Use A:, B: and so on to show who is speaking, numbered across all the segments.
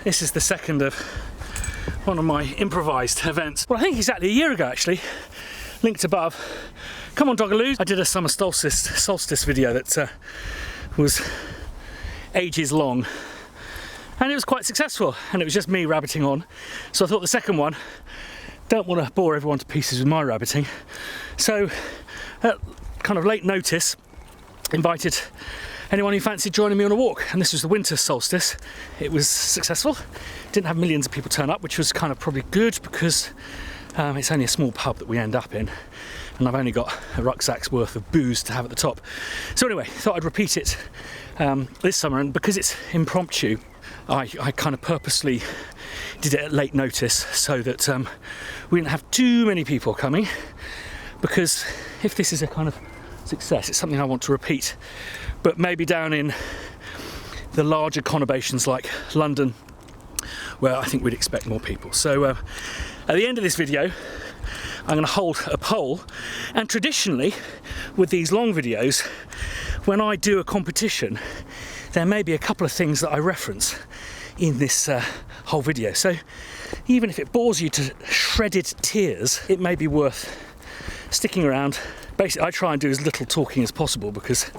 A: This is the second of one of my improvised events. Well, I think exactly a year ago actually, linked above. Come on Dogaloos. I did a summer solstice video that was ages long, and it was quite successful, and it was just me rabbiting on. So I thought the second one, don't want to bore everyone to pieces with my rabbiting, so at kind of late notice invited anyone who fancied joining me on a walk, and this was the winter solstice. It was successful. Didn't have millions of people turn up, which was kind of probably good because it's only a small pub that we end up in, and I've only got a rucksack's worth of booze to have at the top. So anyway, thought I'd repeat it this summer, and because it's impromptu, I kind of purposely did it at late notice so that we didn't have too many people coming, because if this is a kind of success, it's something I want to repeat, but maybe down in the larger conurbations like London, where I think we'd expect more people. So at the end of this video, I'm going to hold a poll, and traditionally with these long videos, when I do a competition, there may be a couple of things that I reference in this whole video. So even if it bores you to shredded tears, it may be worth sticking around. Basically, I try and do as little talking as possible because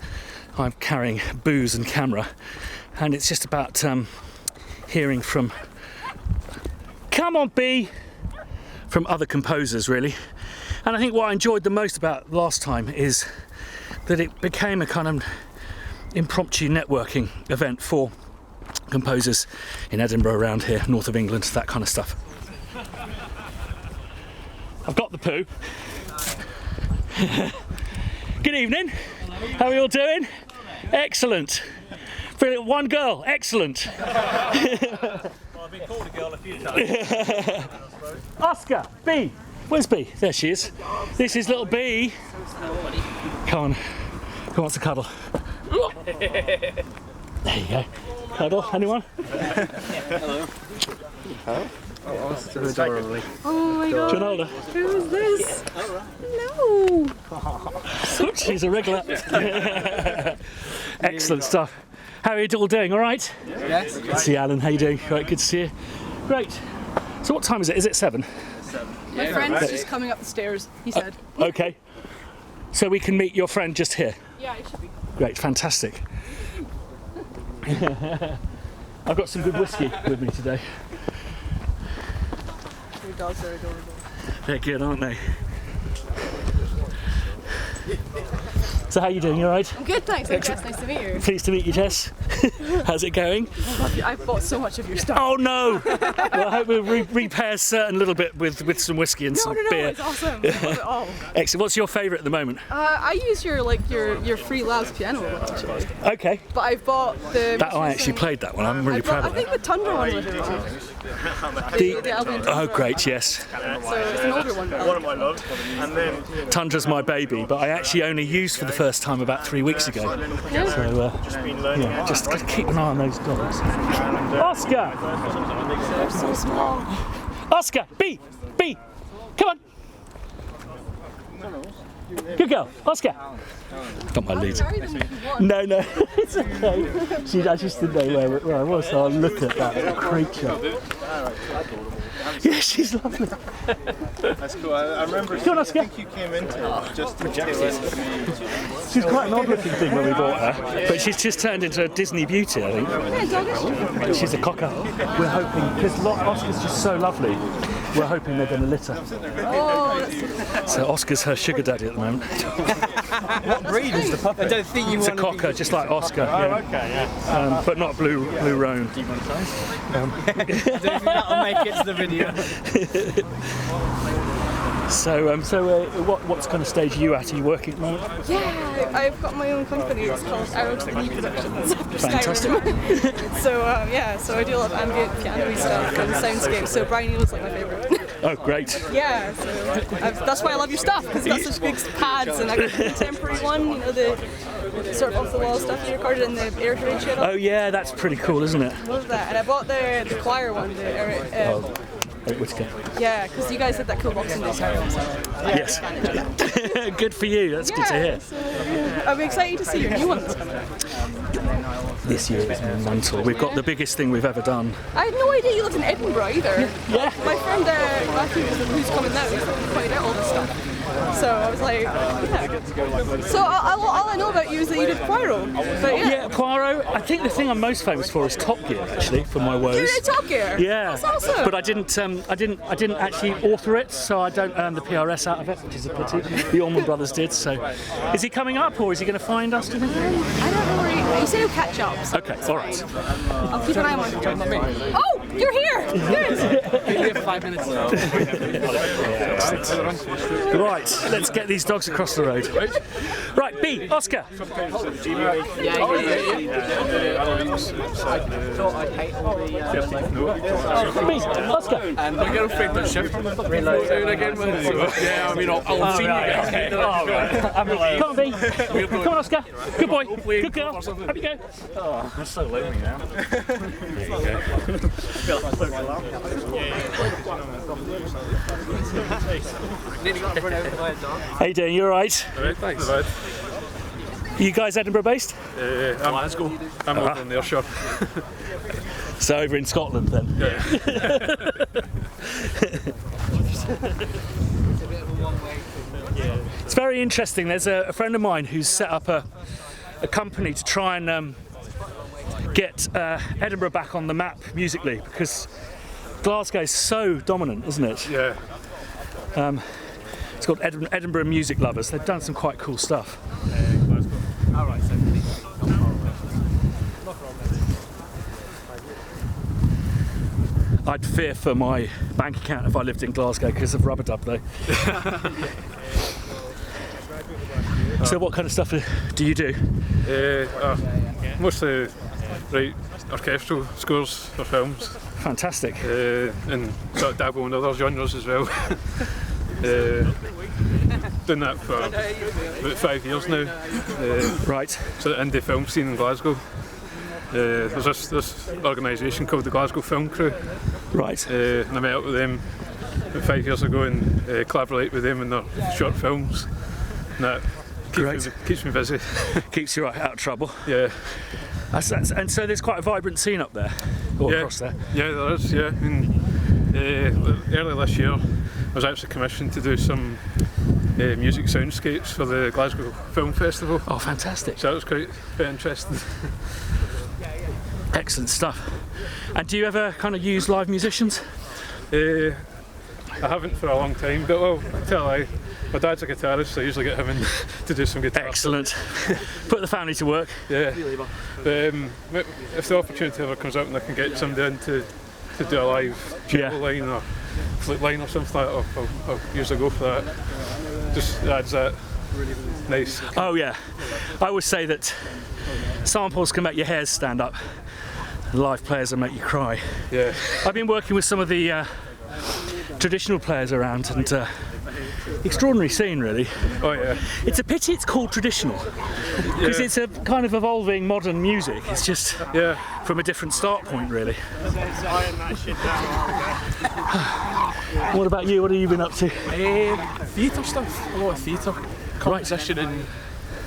A: I'm carrying booze and camera, and it's just about hearing from, come on B, from other composers really. And I think what I enjoyed the most about last time is that it became a kind of impromptu networking event for composers in Edinburgh, around here, north of England, that kind of stuff. I've got the poo. Good evening.
B: Hello.
A: How are you all doing? Excellent. Brilliant. One girl. Excellent.
B: Well, I've been called a girl a few times.
A: Oscar, B. Where's B? There she is. This is little B. Come on. Who wants a cuddle? There you go. Cuddle. Anyone?
C: Hello. Huh? Oh, so adorable.
D: Oh my god.
A: Do you know her?
D: Who is this? No.
A: She's a regular. Excellent stuff. How are you all doing? All right?
C: Yes.
A: Good to see you, Alan. How you doing? Right, good to see you. Great. So what time is it? Is it 7?
D: My friend's just coming up the stairs, he said.
A: Okay. So we can meet your friend just here?
D: Yeah, it should be.
A: Great, fantastic. I've got some good whiskey with me today.
D: Your dogs are adorable.
A: They're good, aren't they? So how are you doing? You all right?
D: I'm good, thanks. I'm Jess. Nice to meet you.
A: Pleased to meet you, Jess. How's it going?
D: I've bought so much of your stuff.
A: Oh no! Well, I hope we'll repair a little bit with some whiskey and some beer.
D: It's awesome. I love it all.
A: Excellent. What's your favourite at the moment?
D: I use your free Labs piano actually.
A: Okay.
D: But I've bought the.
A: That I actually played that one. I'm really proud of
D: I think
A: that.
D: the Tundra one's my favourite. The Albion Tundra.
A: Oh, great! Yes.
D: So it's an older one.
B: One of my loves. And then
A: Tundra's my baby, but I actually only used for the first time about 3 weeks ago.
D: Yeah.
A: So
B: just been learning.
A: yeah, just gotta keep an eye on those dogs. Oscar!
D: They're so small.
A: Oscar! B! Come on! Good girl, Oscar! Got my lead.
D: Sorry, the one.
A: No, it's okay. I just didn't know where I was, so I'll look at that little creature. Yeah, she's lovely.
C: That's cool. I remember.
A: Go on, Oscar.
C: I think you came into it just to tail end of me.
A: She's quite an odd-looking thing when we bought her, but she's just turned into a Disney beauty, I think.
D: Yeah, doggish.
A: She's a cocker. We're hoping, because Oscar's just so lovely, we're hoping they're going to litter.
D: Oh, that's so
A: So Oscar's her sugar daddy at the moment.
C: What breed is the puppy? I don't think you
A: It's a
C: want
A: cocker, just like Oscar.
B: Oh,
A: Yeah.
B: okay, yeah.
A: But not blue roan.
C: I don't think that'll make it to the video.
A: So, what kind of stage are you at? Are you working at the moment?
D: Yeah, I've got my own company. It's called Arrow to the Knee Productions.
A: Fantastic.
D: So I do a lot of ambient piano stuff and soundscapes. So Brian Eno's like my favourite.
A: Oh, great.
D: Yeah, so that's why I love your stuff, because it's got such big pads, and I got the contemporary one, you know, the sort of off the wall stuff you recorded in the air raid shit.
A: Oh yeah, that's pretty cool, isn't it?
D: Love that. And I bought the choir one.
A: Eric Whittaker.
D: Yeah, because you guys had that cool Boxing Day ceremony.
A: Yes. Good for you. That's good to hear.
D: So, I'm excited to see your new ones.
A: this year is mental. We've got the biggest thing we've ever done.
D: I had no idea you lived in Edinburgh either. Yeah. My friend Matthew, who's coming now, he's pointed out all this stuff. So I was like, yeah. So all I know about you is that you did Poirot. But
A: Yeah, Poirot. I think the thing I'm most famous for is Top Gear, actually, for my woes.
D: You did Top Gear?
A: Yeah,
D: That's awesome.
A: but I didn't actually author it, so I don't earn the PRS out of it, which is a pity. The Allman Brothers did. So, is he coming up, or is he going to find us? Do you think?
D: I don't know where he said he'll catch up. So
A: Okay, all right.
D: I'll keep an eye on him. Oh, you're here! Good!
C: We have 5 minutes now.
A: Right, let's get these dogs across the road. Right, B, Oscar. B, Oscar.
C: And my girlfriend at shift again. Yeah, I mean, I'll see you guys.
A: Come on, B. Come on, Oscar. Good boy. Good girl. Up you go.
B: Oh, that's so lonely now.
A: How you doing? You all right?
B: Alright, thanks.
A: You guys Edinburgh based?
B: I'm Glasgow. I'm over in Ayrshire.
A: So over in Scotland then?
B: Yeah.
A: It's very interesting. There's a friend of mine who's set up a company to try and get Edinburgh back on the map musically, because Glasgow is so dominant, isn't it?
B: Yeah.
A: It's called Edinburgh Music Lovers. They've done some quite cool stuff. I'd fear for my bank account if I lived in Glasgow because of rubber dub though. So what kind of stuff do you do?
B: Mostly write orchestral scores for films.
A: Fantastic.
B: And sort of dabble in other genres as well. Doing that for about 5 years now.
A: Right.
B: So the indie film scene in Glasgow. There's this organisation called the Glasgow Film Crew.
A: Right.
B: And I met up with them about 5 years ago and collaborate with them in their short films. And that keeps me busy.
A: Keeps you out of trouble.
B: Yeah.
A: And so there's quite a vibrant scene up there, or across there.
B: Yeah, there is. Yeah. I mean, early this year, I was actually commissioned to do some music soundscapes for the Glasgow Film Festival.
A: Oh, fantastic.
B: So that was quite interesting.
A: Excellent stuff. And do you ever kind of use live musicians?
B: I haven't for a long time, but well, my dad's a guitarist, so I usually get him in to do some guitar.
A: Excellent. Put the family to work.
B: Yeah. If the opportunity ever comes up and I can get somebody in to do a live jingle line or flute line or something like that, I'll usually go for that. Just adds that nice.
A: Oh yeah. I always say that samples can make your hairs stand up. Live players will make you cry.
B: Yeah.
A: I've been working with some of the traditional players around, and extraordinary scene really.
B: Oh yeah.
A: It's a pity it's called traditional, because it's a kind of evolving modern music. It's just from a different start point really. What about you? What have you been up to?
C: Theatre stuff, a lot of theatre, composition and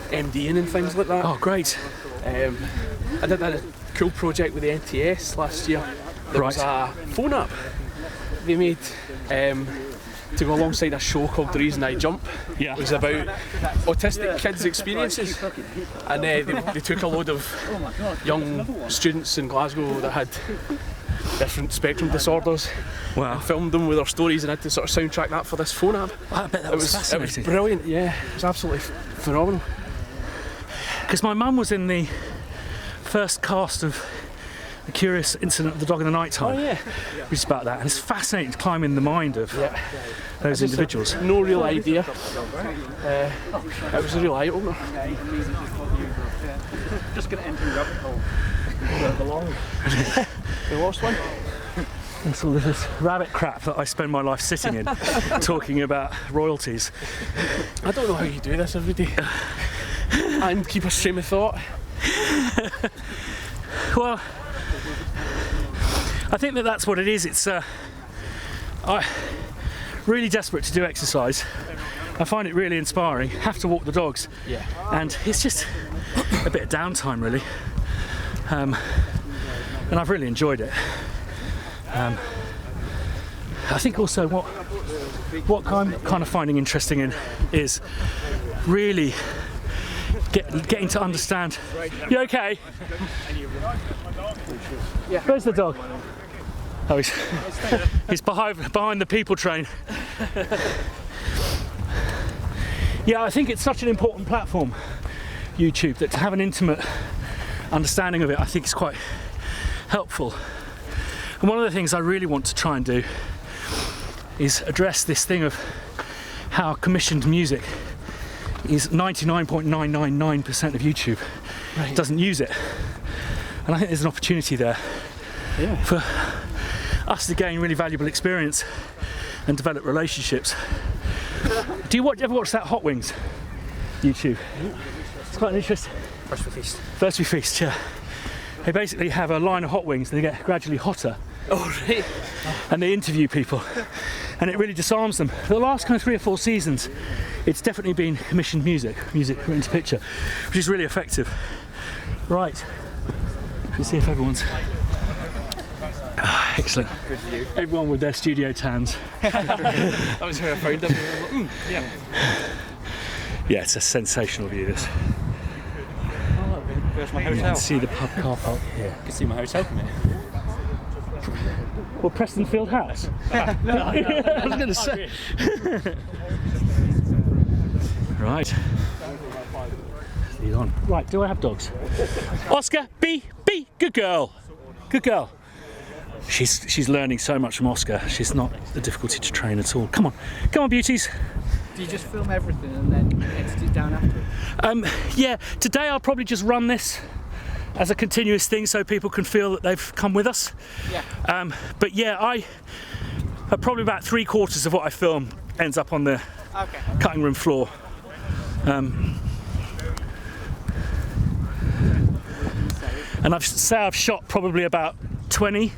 C: MDing and things like that.
A: Oh great.
C: I did a cool project with the NTS last year. There was a phone app they made to go alongside a show called The Reason I Jump.
A: Yeah.
C: It was about autistic kids' experiences, and they took a load of young students in Glasgow that had different spectrum disorders.
A: Wow.
C: And filmed them with their stories and had to sort of soundtrack that for this phone app.
A: I bet that was fascinating.
C: It was brilliant, yeah. It was absolutely phenomenal.
A: Because my mum was in the first cast of The Curious Incident of the Dog in the Night Time.
C: Oh yeah.
A: Which is about that. And it's fascinating to climb in the mind of those individuals.
C: No real idea. It was a real eye-opener.
B: Just going to enter the rabbit hole.
C: The lost one.
A: That's all this rabbit crap that I spend my life sitting in, talking about royalties.
C: I don't know how you do this every day. And keep a stream of thought.
A: Well, I think that's what it is. It's I'm really desperate to do exercise. I find it really inspiring. Have to walk the dogs, and it's just a bit of downtime really. and I've really enjoyed it. I think also what I'm kind of finding interesting in is really getting to understand. You okay?
C: Yeah.
A: Where's the dog? Oh, he's behind the people train. Yeah, I think it's such an important platform, YouTube, that to have an intimate understanding of it, I think is quite helpful. And one of the things I really want to try and do is address this thing of how commissioned music is 99.999% of YouTube doesn't use it. And I think there's an opportunity there for us to gain really valuable experience and develop relationships. Do you ever watch that Hot Wings YouTube? It's quite an interesting.
E: First we feast.
A: First we feast, yeah. They basically have a line of hot wings and they get gradually hotter.
C: Oh, right.
A: And they interview people. And it really disarms them. For the last kind of 3 or 4 seasons, it's definitely been commissioned music put into picture, which is really effective. Right. Let's see if everyone's... excellent.
E: Good view.
A: Everyone with their studio tans.
C: That was how I found them. Yeah.
A: Yeah, it's a sensational view, this.
E: Where's my
A: You can
E: hotel?
A: see the pub car park here.
E: You can see my hotel from here.
A: Well, Prestonfield House. I was going to say. Right. Lead on. Right, do I have dogs? Oscar, B, good girl. Good girl. She's learning so much from Oscar. She's not a difficulty to train at all. Come on, beauties.
E: Do you just film everything and then edit it down after?
A: Yeah, today I'll probably just run this as a continuous thing so people can feel that they've come with us.
E: Yeah.
A: But yeah, probably about 3/4 of what I film ends up on the cutting room floor. And I've shot probably about 20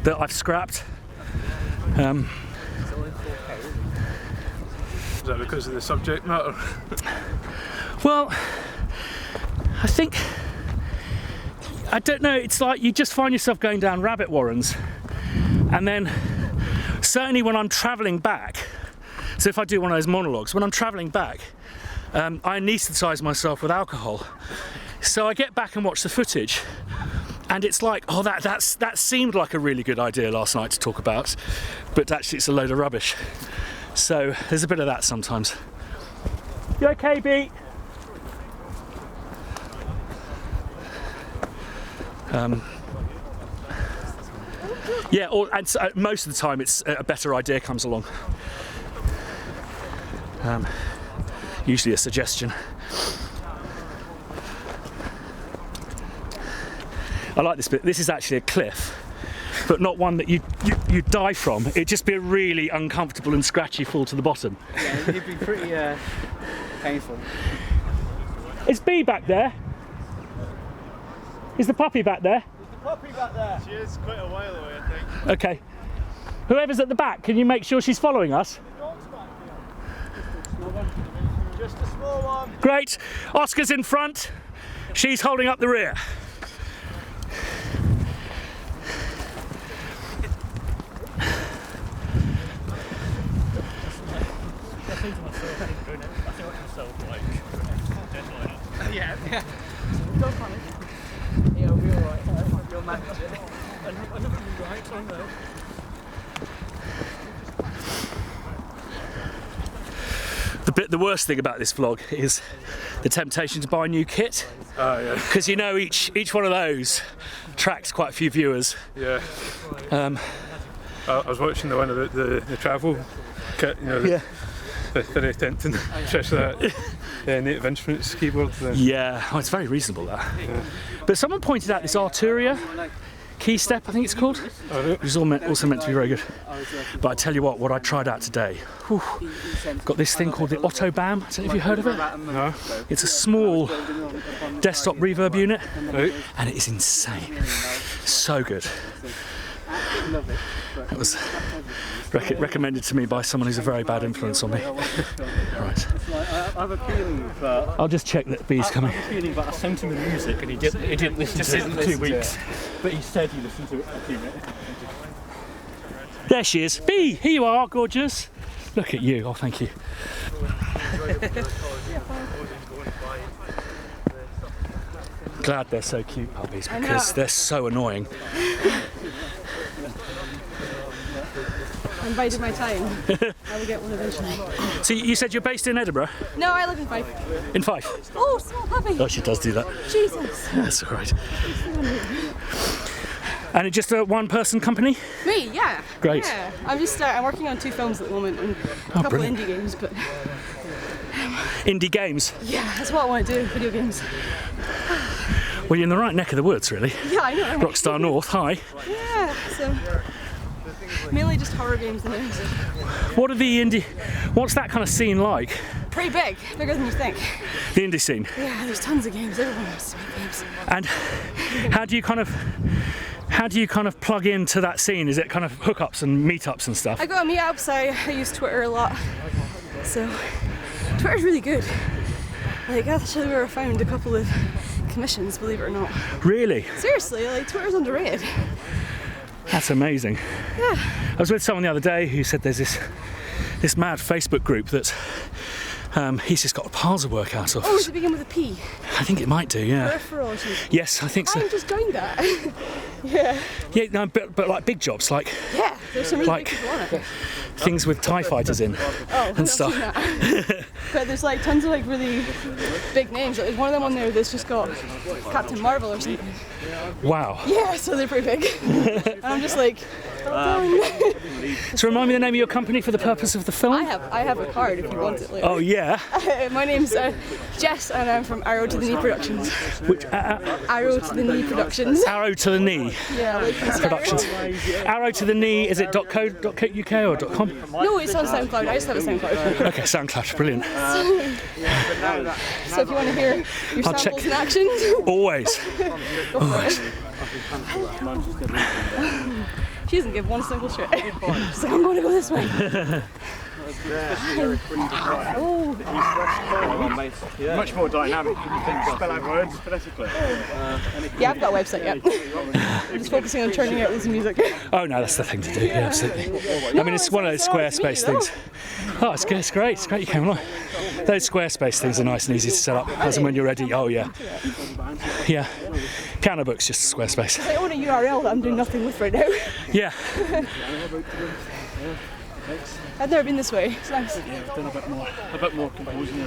A: that I've scrapped.
B: Is that because of the subject matter?
A: Well, I don't know, it's like you just find yourself going down rabbit warrens, and then certainly when I'm travelling back, so if I do one of those monologues, when I'm travelling back, I anaesthetise myself with alcohol. So I get back and watch the footage, and it's like, oh, that seemed like a really good idea last night to talk about, but actually it's a load of rubbish. So there's a bit of that sometimes. You okay, B? Yeah, and so, most of the time it's a better idea comes along. Usually a suggestion. I like this bit. This is actually a cliff, but not one that you die from. It'd just be a really uncomfortable and scratchy fall to the bottom.
E: Yeah, it'd be pretty painful.
A: Is B back there? Is the puppy back there?
F: The puppy back there. She is quite a while away, I think.
A: Okay. Whoever's at the back, can you make sure she's following us?
F: Just a small one.
A: Great. Oscar's in front. She's holding up the rear.
E: Yeah. Don't panic. It'll be alright. You'll manage it. Right on there.
A: The worst thing about this vlog is the temptation to buy new kit.
B: Oh yeah.
A: Because you know each one of those attracts quite a few viewers.
B: Yeah. I was watching the one about the travel kit, you know, the very tempting, especially that native instruments keyboard.
A: Yeah, oh, it's very reasonable that. Yeah. But someone pointed out this Arturia key step, I think it's called, which is also meant to be very good. But I tell you what I tried out today, got this thing called the Autobam. I don't know if you've heard of it.
B: No.
A: It's a small desktop reverb unit,
B: Right.
A: and it is insane. So good. It was recommended to me by someone who's a very bad influence on me. Right.
E: I have a feeling that.
A: I'll just check that B's coming.
E: I have a feeling that I sent him the music and he didn't listen to it for 2 weeks. But he said he listened to it for a few minutes.
A: There she is. B, here you are, gorgeous. Look at you. Oh, thank you. Glad they're so cute, puppies, because they're so annoying.
D: I'm biding my time. I will get one eventually.
A: So you said you're based in Edinburgh?
D: No, I live in Fife.
A: In Fife?
D: Oh, small puppy.
A: Oh, she does do that.
D: Jesus.
A: That's all right. And it's just a one-person company?
D: Me, yeah.
A: Great.
D: Yeah. I'm working on 2 films at the moment and a couple
A: brilliant.
D: indie games, but
A: Indie games?
D: yeah, that's what I want to do, video games.
A: Well, you're in the right neck of the woods, really.
D: Yeah, I know. Right?
A: Rockstar North, hi.
D: Yeah, so mainly just horror games and things.
A: What are the indie... What's that kind of scene like?
D: Pretty big, bigger than you think.
A: The indie scene?
D: Yeah, there's tons of games. Everyone wants to make games.
A: And how do you kind of plug into that scene? Is it kind of hookups and meetups and stuff?
D: I go on meetups. I use Twitter a lot, so Twitter's really good. Like, actually, where I found a couple of commissions, believe it or not.
A: Really?
D: Seriously, like, Twitter's underrated.
A: That's amazing.
D: Yeah.
A: I was with someone the other day who said there's this mad Facebook group that he's just got piles of work out of.
D: Oh, does it begin with a P?
A: I think it might do, yeah.
D: Peripheral or something?
A: Yes, I think so.
D: I just joined that. Yeah.
A: Yeah, no, but like big jobs, like
D: Yeah, there's some really
A: Like-
D: big people on it.
A: things with TIE fighters in
D: Oh,
A: and stuff.
D: But there's like tons of like really big names. Like, there's one of them on there that's just got Captain Marvel or something.
A: Wow.
D: Yeah, so they're pretty big. And I'm just like,
A: So remind me the name of your company for the purpose of the film?
D: I have a card if you want it later.
A: Oh yeah.
D: My name's Jess and I'm from Arrow to the Knee Productions.
A: Which
D: Arrow to the Knee Productions.
A: Arrow to the Knee
D: Yeah, like
A: Productions. Arrow to the Knee. Is it .co.uk or .com?
D: No, it's on SoundCloud. I just have a SoundCloud.
A: Okay, SoundCloud, brilliant.
D: So if you want to hear your
A: I'll check.
D: samples in action,
A: Always. Always.
D: she doesn't give one single shit. She's like, I'm going to go this way. Oh,
F: Much more dynamic. You can spell out words phonetically.
D: yeah, I've got a website yet. I'm just focusing on churning out loads of music.
A: Oh no, that's the thing to do. Yeah, absolutely. I mean, it's one of those Squarespace things. Oh, it's good. It's great. It's great you came along. Those Squarespace things are nice and easy to set up as and when you're ready. Oh yeah. Yeah. Counterbook's just Squarespace.
D: I own a URL that I'm doing nothing with right now.
A: Yeah.
D: I've never been this way. It's nice.
E: Done a bit more composing.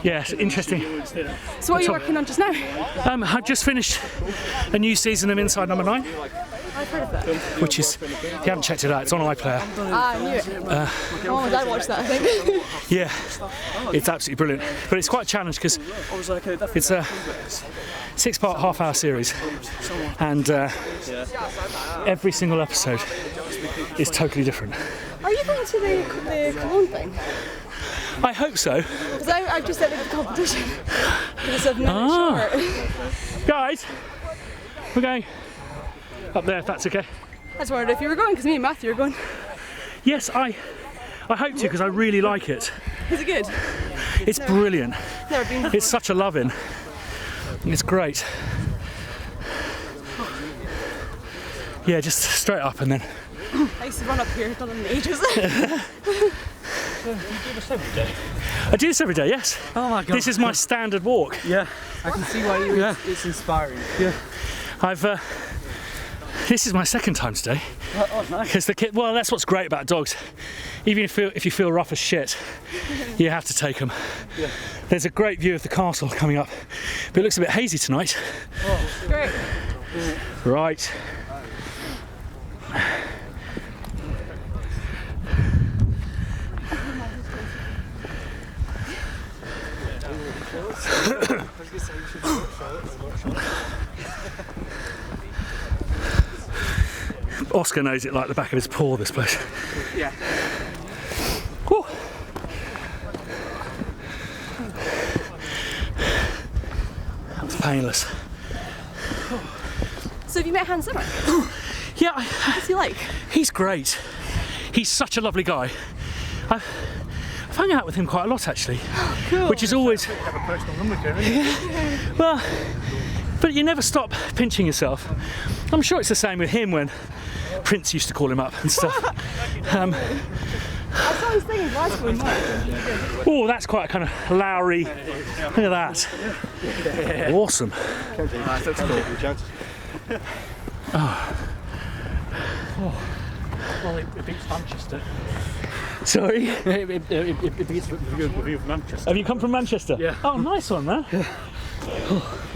A: Yeah, it's interesting.
D: So what are you working on just now?
A: I've just finished a new season of Inside Number 9,
D: I've heard of that.
A: which is, if you haven't checked it out, it's on iPlayer.
D: Ah, I knew it. My mum and dad watched that, I think.
A: Yeah, it's absolutely brilliant. But it's quite a challenge because it's a 6-part, half-hour series, and every single episode is totally different.
D: Are you going to the Cologne thing?
A: I hope so.
D: Because I've just entered the competition. Because I've never short.
A: Guys, we're going up there if that's okay.
D: I just wondered if you were going, because me and Matthew are going.
A: Yes, I hope to because I really like it.
D: Is it good?
A: It's brilliant.
D: Never been before.
A: It's such a love-in. It's great. Yeah, just straight up and then.
D: I used to run up here, done it in ages.
A: I do this every day, yes.
E: Oh my god.
A: This is my standard walk.
E: Yeah, I can see why it's inspiring. Yeah.
A: This is my second time today.
E: Oh, nice.
A: Because the kid, well, that's what's great about dogs. Even if you feel rough as shit, you have to take them.
E: Yeah.
A: There's a great view of the castle coming up, but it looks a bit hazy tonight.
D: Great.
A: Right. Oscar knows it like the back of his paw, this place.
E: Yeah.
A: Whew. That was painless.
D: So have you met Hans Zimmer?
A: Yeah,
D: What's he like?
A: he's great. He's such a lovely guy. I've hung out with him quite a lot actually,
D: Cool.
A: which is always,
F: Have a personal number, Kevin.
A: well, but you never stop pinching yourself. I'm sure it's the same with him when Prince used to call him up and stuff.
D: I saw his thing in Glasgow in March.
A: Oh, that's quite a kind of Lowry. Look at that. Awesome.
E: Well, it beats Manchester.
A: Sorry?
E: It beats review of Manchester.
A: Have you come from Manchester?
E: Yeah.
A: Oh, nice one, man.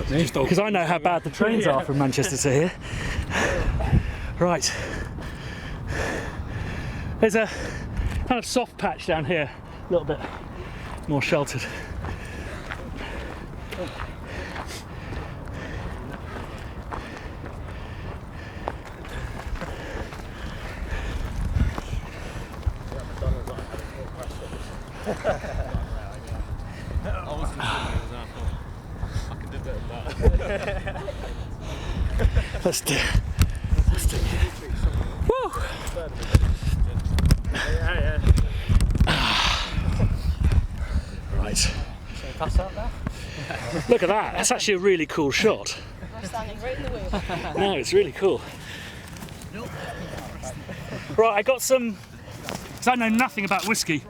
A: Because I know how bad the trains are from Manchester to here. Right. There's a kind of soft patch down here, a little bit more sheltered. Let's do it. Woo! Right.
E: Pass out there?
A: Look at that. That's actually a really cool shot.
D: I'm standing right in the way.
A: No, it's really cool. Right, I got some, because I know nothing about whiskey.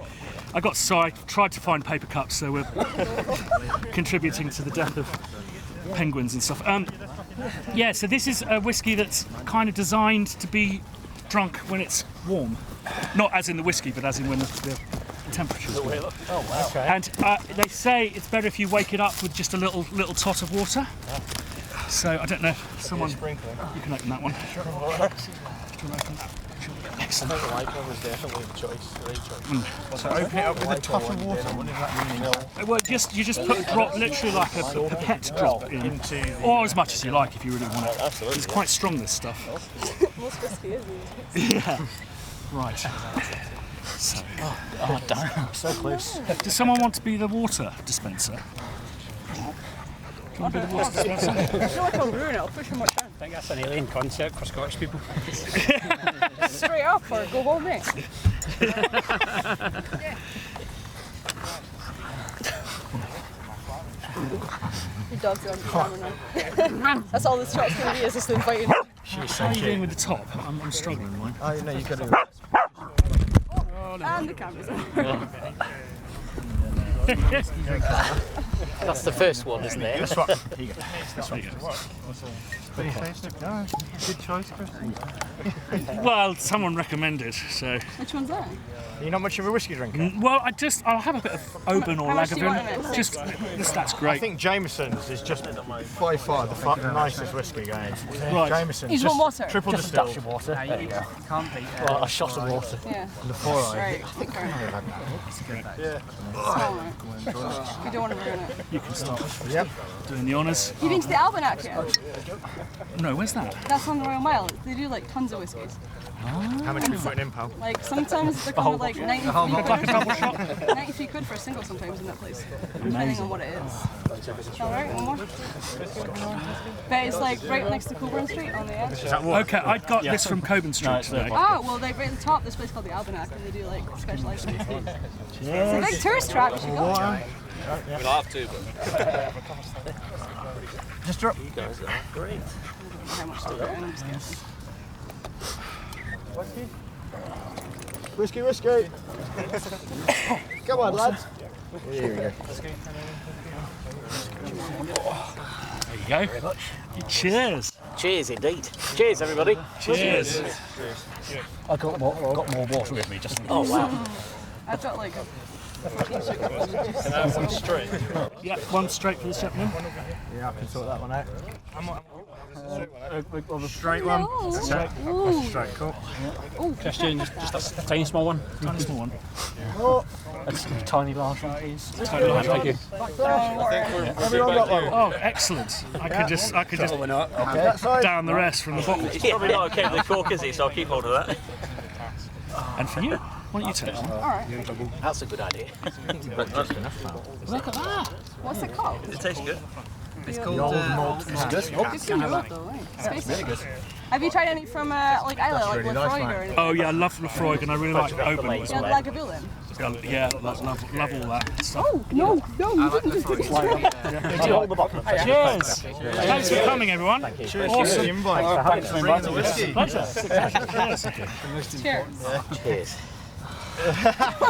A: So I tried to find paper cups, so we're contributing to the death of penguins and stuff. Yeah, so this is a whiskey that's kind of designed to be drunk when it's warm. Not as in the whiskey, but as in when the temperature's warm.
E: Oh, wow. Okay.
A: And they say it's better if you wake it up with just a little tot of water. So I don't know if someone, you can open that one. Sure. Do you want to open that? Excellent.
E: I think the light one was definitely the choice, the right choice.
F: So open it up with a tot of water. What does that mean?
A: Well, you just drop literally like a pipette drop in, or as much as you like if you really want it.
E: Absolutely.
A: It's quite strong, this stuff.
D: Most whiskey is.
A: Yeah. Right. So,
E: Oh, damn. So close.
A: does someone want to be the water dispenser? Do you want to be the water dispenser?
D: I feel like I'll ruin it. I'll push him much down.
E: I think that's an alien concept for Scottish people.
D: Straight up or go home, mate. Your dog's on camera now. That's all this shot's going to be, is just inviting.
A: How are you doing with the top? I'm struggling with mine.
F: Oh, no, you've got to.
D: And the camera's on.
E: That's the first one, isn't it?
F: This one. Here you go. This one. No, good choice, Chris.
A: Well, someone recommended, so.
D: Which one's that?
F: You're not much of a whiskey drinker?
A: Well, I'll have a bit of Oban or
D: How much do you want
A: Lagavulin.
D: of it?
A: Just, that's
F: I
A: great.
F: think Jameson's is just by far the nicest whiskey going.
A: Right.
F: Jameson's.
D: You just
F: just
D: want water?
F: Triple
E: Just a dash
F: distilled.
E: of water. There you go. Can't beat well, a shot of water.
D: Yeah.
F: The 4-eye.
D: Right, I think we're
F: Yeah.
D: alright. We don't want to ruin it.
A: You can start
F: Yep.
A: doing the honours.
D: You been to the Almanac yet?
A: No, where's that?
D: That's on the Royal Mile. They do like tons of whiskies.
F: How much are we putting in, pal?
D: Like sometimes they're kind of like 93
A: Like a double shot?
D: 93 quid for a single sometimes in that place. Depending on what it is. Alright, one more. But it's like right next to Coburn Street on the edge.
F: Is that what?
A: Okay, I got this from Coburn Street today.
D: Oh, well, like right at the top, this place called the Almanac, and they do like specialised whiskies. It's a big tourist trap, you should go.
G: We'll have to, but
F: Just drop.
G: great.
D: How much to put in, I'm just guessing.
F: Whiskey, whiskey. Come on, lads. Here we go.
A: There you go. Cheers.
G: Cheers, indeed. Cheers, everybody.
A: Cheers.
E: I got more water with me just in case.
G: Oh, wow.
D: I've got like a
A: Yeah, one straight for the gentleman.
F: Yeah, I can sort that one out.
E: Straight
D: no. Ooh.
F: Straight, cool.
E: Christian, just a tiny small one.
A: Tiny small one.
E: That's a tiny large one, please.
A: Totally large.
E: Thank you.
F: Everyone got one.
A: Oh, excellent. I could just
F: That side.
A: down the rest from the bottle.
G: He's probably not okay with the cork, is he? So I'll keep hold of that.
A: And for you, why don't you take one?
D: Alright.
G: That's a good idea.
A: Look at that.
D: What's it called?
G: It tastes good.
F: The old malt.
D: It's good though, right? It's tasty. Have you tried any from like Isla, like Lefroy or anything?
A: Oh yeah, I love Lefroy and I really like Open as
D: Yeah,
A: well.
D: Lagavulin.
A: Yeah, love all that stuff.
D: Oh, no, you didn't just
G: Did you hold the bottle?
A: Cheers! Thanks for coming, everyone. Cheers. Awesome.
F: Thanks for inviting me.
D: Cheers.
G: Cheers.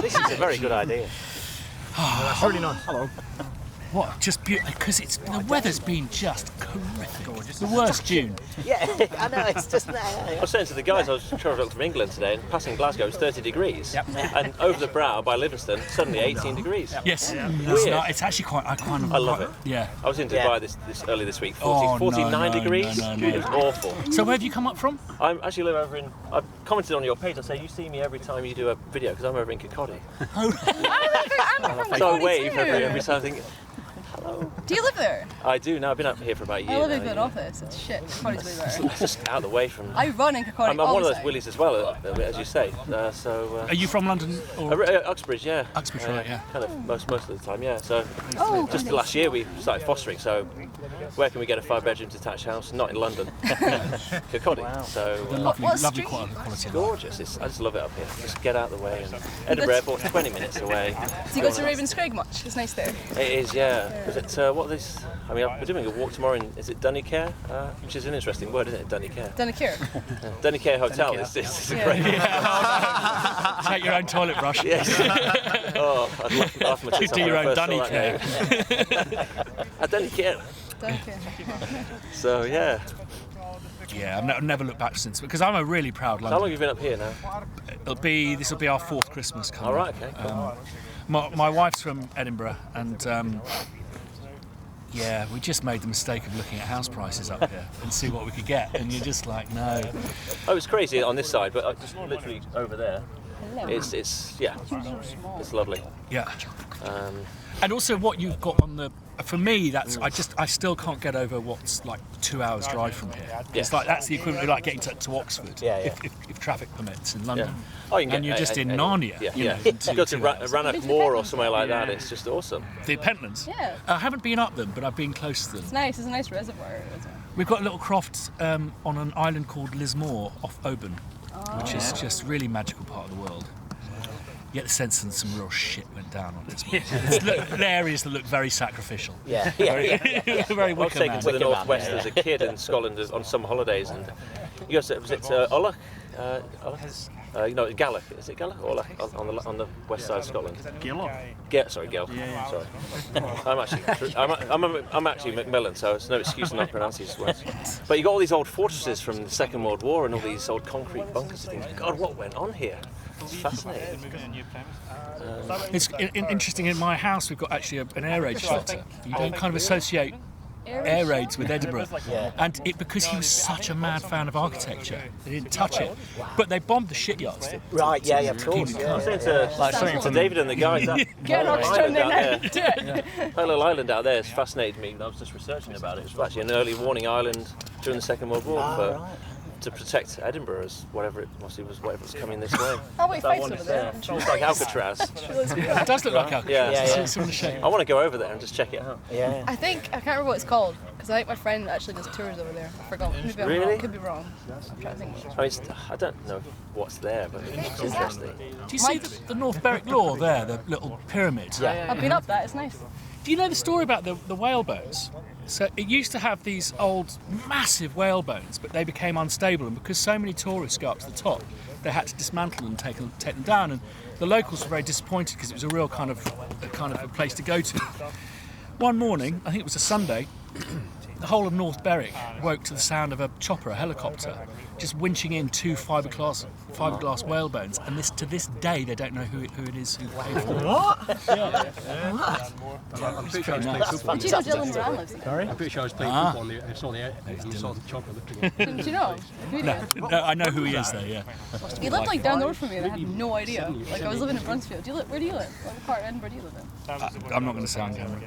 G: This is a very good idea.
F: That's really nice. Hello.
A: What? Just beautiful, because the weather's been just horrific. The worst June.
G: Yeah, I know, it's just... I was saying to the guys, I was travelling from England today, and passing Glasgow, it's 30 degrees. Yep. And over the brow by Livingston, suddenly 18 degrees.
A: Yes.
G: Weird.
A: It's actually quite...
G: I love it.
A: Yeah.
G: I was in Dubai this early this week, 49 degrees.
A: No.
G: It was awful.
A: So where have you come up from?
G: I actually live over in... I've commented on your page, I say you see me every time you do a video, because I'm over in Kirkcaldy.
D: I'm from
G: So I
D: Cody
G: wave
D: too.
G: every time I think...
D: Do you live there?
G: I do, now I've been up here for about a year
D: I live in
G: now,
D: good office. It's shit. Cody's way better.
G: It's just out of the way from...
D: I run in Kirkcaldy
G: I'm
D: all
G: one of
D: the
G: those
D: time.
G: willies as well, as you say.
A: Are you from London? Or?
G: Uxbridge, yeah.
A: Uxbridge, right, yeah.
G: Kind of most of the time, yeah. So
D: Oh,
G: just last year we started fostering. So where can we get a 5-bedroom detached house? Not in London. Kirkcaldy. So
A: Lovely
D: street?
A: quality of life.
G: gorgeous. I just love it up here. Just get out of the way. And Edinburgh Airport's 20 minutes away.
D: Do you go to Ravenscraig much? It's nice there.
G: It is, yeah. Is it what this? I mean, we're doing a walk tomorrow in. Is it Dunnicare? Which is an interesting word, isn't it? Dunnicare.
D: Dunnicare.
G: Dunnicare Hotel. It's a great.
A: Take your own toilet brush.
G: Yes. Oh, I'd laugh my tits
A: Do
G: off
A: your
G: when I
A: own
G: first saw that
A: Dunnicare.
G: name. I don't care.
D: Dunnicare.
G: So yeah.
A: Yeah, I've never looked back since, because I'm a really proud
G: How long
A: Londoner.
G: have you been up here now?
A: This will be our 4th Christmas coming.
G: All right, okay.
A: My wife's from Edinburgh, and yeah, we just made the mistake of looking at house prices up here and see what we could get, and you're just like, no.
G: Oh, it's crazy on this side, but just literally over there, it's lovely.
A: Yeah. And also what you've got on the, for me, that's I still can't get over what's like 2 hours drive from here. It's like that's the equivalent of like getting to Oxford, if traffic permits in London.
G: Oh, you can get
A: and you're just in
G: any-
A: Narnia.
G: Yeah,
A: you know,
G: yeah.
A: in
G: You go to
A: 2 hours.
G: Rannoch Moor or somewhere like that. It's just awesome.
A: The Pentlands.
D: Yeah.
A: I haven't been up them, but I've been close to them.
D: It's nice. It's a nice reservoir.
A: We've got a little croft on an island called Lismore off Oban, which is just really magical part of the world. You get the sense that some real shit went down on Lismore. It's areas that look very sacrificial.
G: Yeah,
A: Very
G: I was
A: Wicker
G: taken
A: Man.
G: to the northwest as a kid in Scotland on summer holidays, and you go to, was it Ullach? Gaelic. Is it Gaelic or Ullach on the west side of Scotland? Sorry, Gael. Sorry. I'm actually Macmillan, so it's no excuse to not pronounce these words. But you got all these old fortresses from the Second World War and all these old concrete bunkers and things. God, what went on here? It's fascinating.
A: It's interesting. In my house, we've got actually an air raid shelter. You don't kind of associate air raids with Edinburgh, and because he was such a mad fan of architecture, they didn't touch it. But they bombed the shipyards.
G: Right, yeah, of course. I was saying to David and the guys, that
D: Get
G: little
D: Oxford
G: island out there,
D: do it.
G: that little island out there has fascinated me. I was just researching about it. It was actually an early warning island during the Second World War to protect Edinburgh as whatever was coming this way.
D: Oh wait, face over there.
G: It's like Alcatraz.
A: It does look like Alcatraz.
G: Yeah.
A: It's similar shape.
G: I want to go over there and just check it out.
H: Yeah.
D: I can't remember what it's called because I think my friend actually does tours over there. I forgot. Maybe I'm
G: Really?
D: wrong. Could be wrong. I'm trying to think.
G: I don't know what's there, but it's interesting.
A: Do you see the North Berwick Law there, the little pyramid?
D: I've been up that. It's nice.
A: Do you know the story about the whale bones? So it used to have these old, massive whale bones, but they became unstable, and because so many tourists go up to the top, they had to dismantle them and take them down. And the locals were very disappointed because it was a real kind of a place to go to. One morning, I think it was a Sunday, the whole of North Berwick woke to the sound of a chopper, a helicopter, just winching in 2 fiberglass whale bones, and to this day they don't know who it is who paid for it.
H: What?
A: Yeah.
H: I'm pretty sure I was
D: Did
H: playing football.
D: you know Dylan Moran lives there?
H: Sorry? I'm pretty sure I was playing football and I saw the chopper lifting it.
D: Didn't you know? Who did?
A: No, I know who he is though, yeah.
D: He lived like down the road from me and I had no idea. Like I was living in Brunsfield. Where do you live? What part of Edinburgh do you live in?
A: I'm not going to say on camera.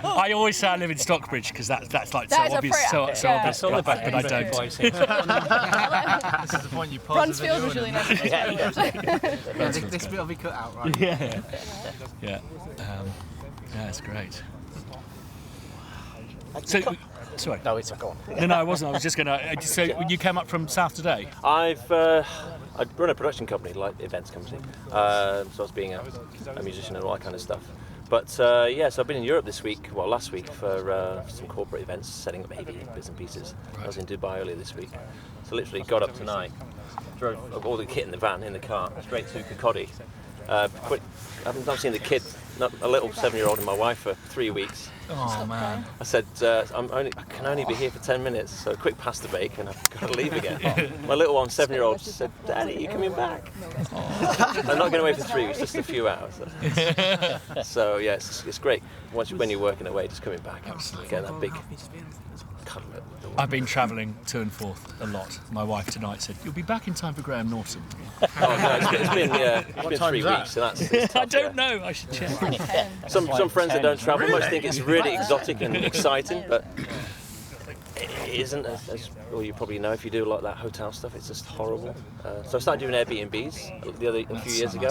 A: I always say I live in Stockbridge because that's like
D: That is
A: so
D: a
A: obvious,
D: prayer.
A: so
D: Yeah.
A: obvious, but I don't.
H: This is the point you pause
D: Brunsfield was really nice.
H: This bit will be cut out, right?
A: Yeah. Yeah, it's great. So Sorry.
H: No, it's go on.
A: No, I wasn't. I was just going to... So you came up from South today?
G: I run a production company, like events company. So I was being a musician and all that kind of stuff. But so I've been in Europe this week, last week, for some corporate events, setting up AV bits and pieces. Right. I was in Dubai earlier this week. So literally got up tonight, drove all the kit in the van, in the car, straight to Kirkcaldy. I've not seen the kid, a little 7-year-old, and my wife for 3 weeks.
A: Oh man!
G: I said I can only be here for 10 minutes, so a quick pasta bake, and I've got to leave again. My little one, 7-year-old, said, "Daddy, you coming back?" I'm not going away for 3 weeks, just a few hours. So yeah, it's great. When you're working away, just coming back, getting that big cuddle.
A: I've been travelling to and forth a lot. My wife tonight said, "You'll be back in time for Graham Norton."
G: Oh no, it's been 3 weeks, so that's tough,
A: I don't know. I should check.
G: Some friends that don't travel much think it's really exotic and exciting, but it isn't. As well, you probably know if you do a lot of that hotel stuff, it's just horrible. So I started doing Airbnbs a few years ago,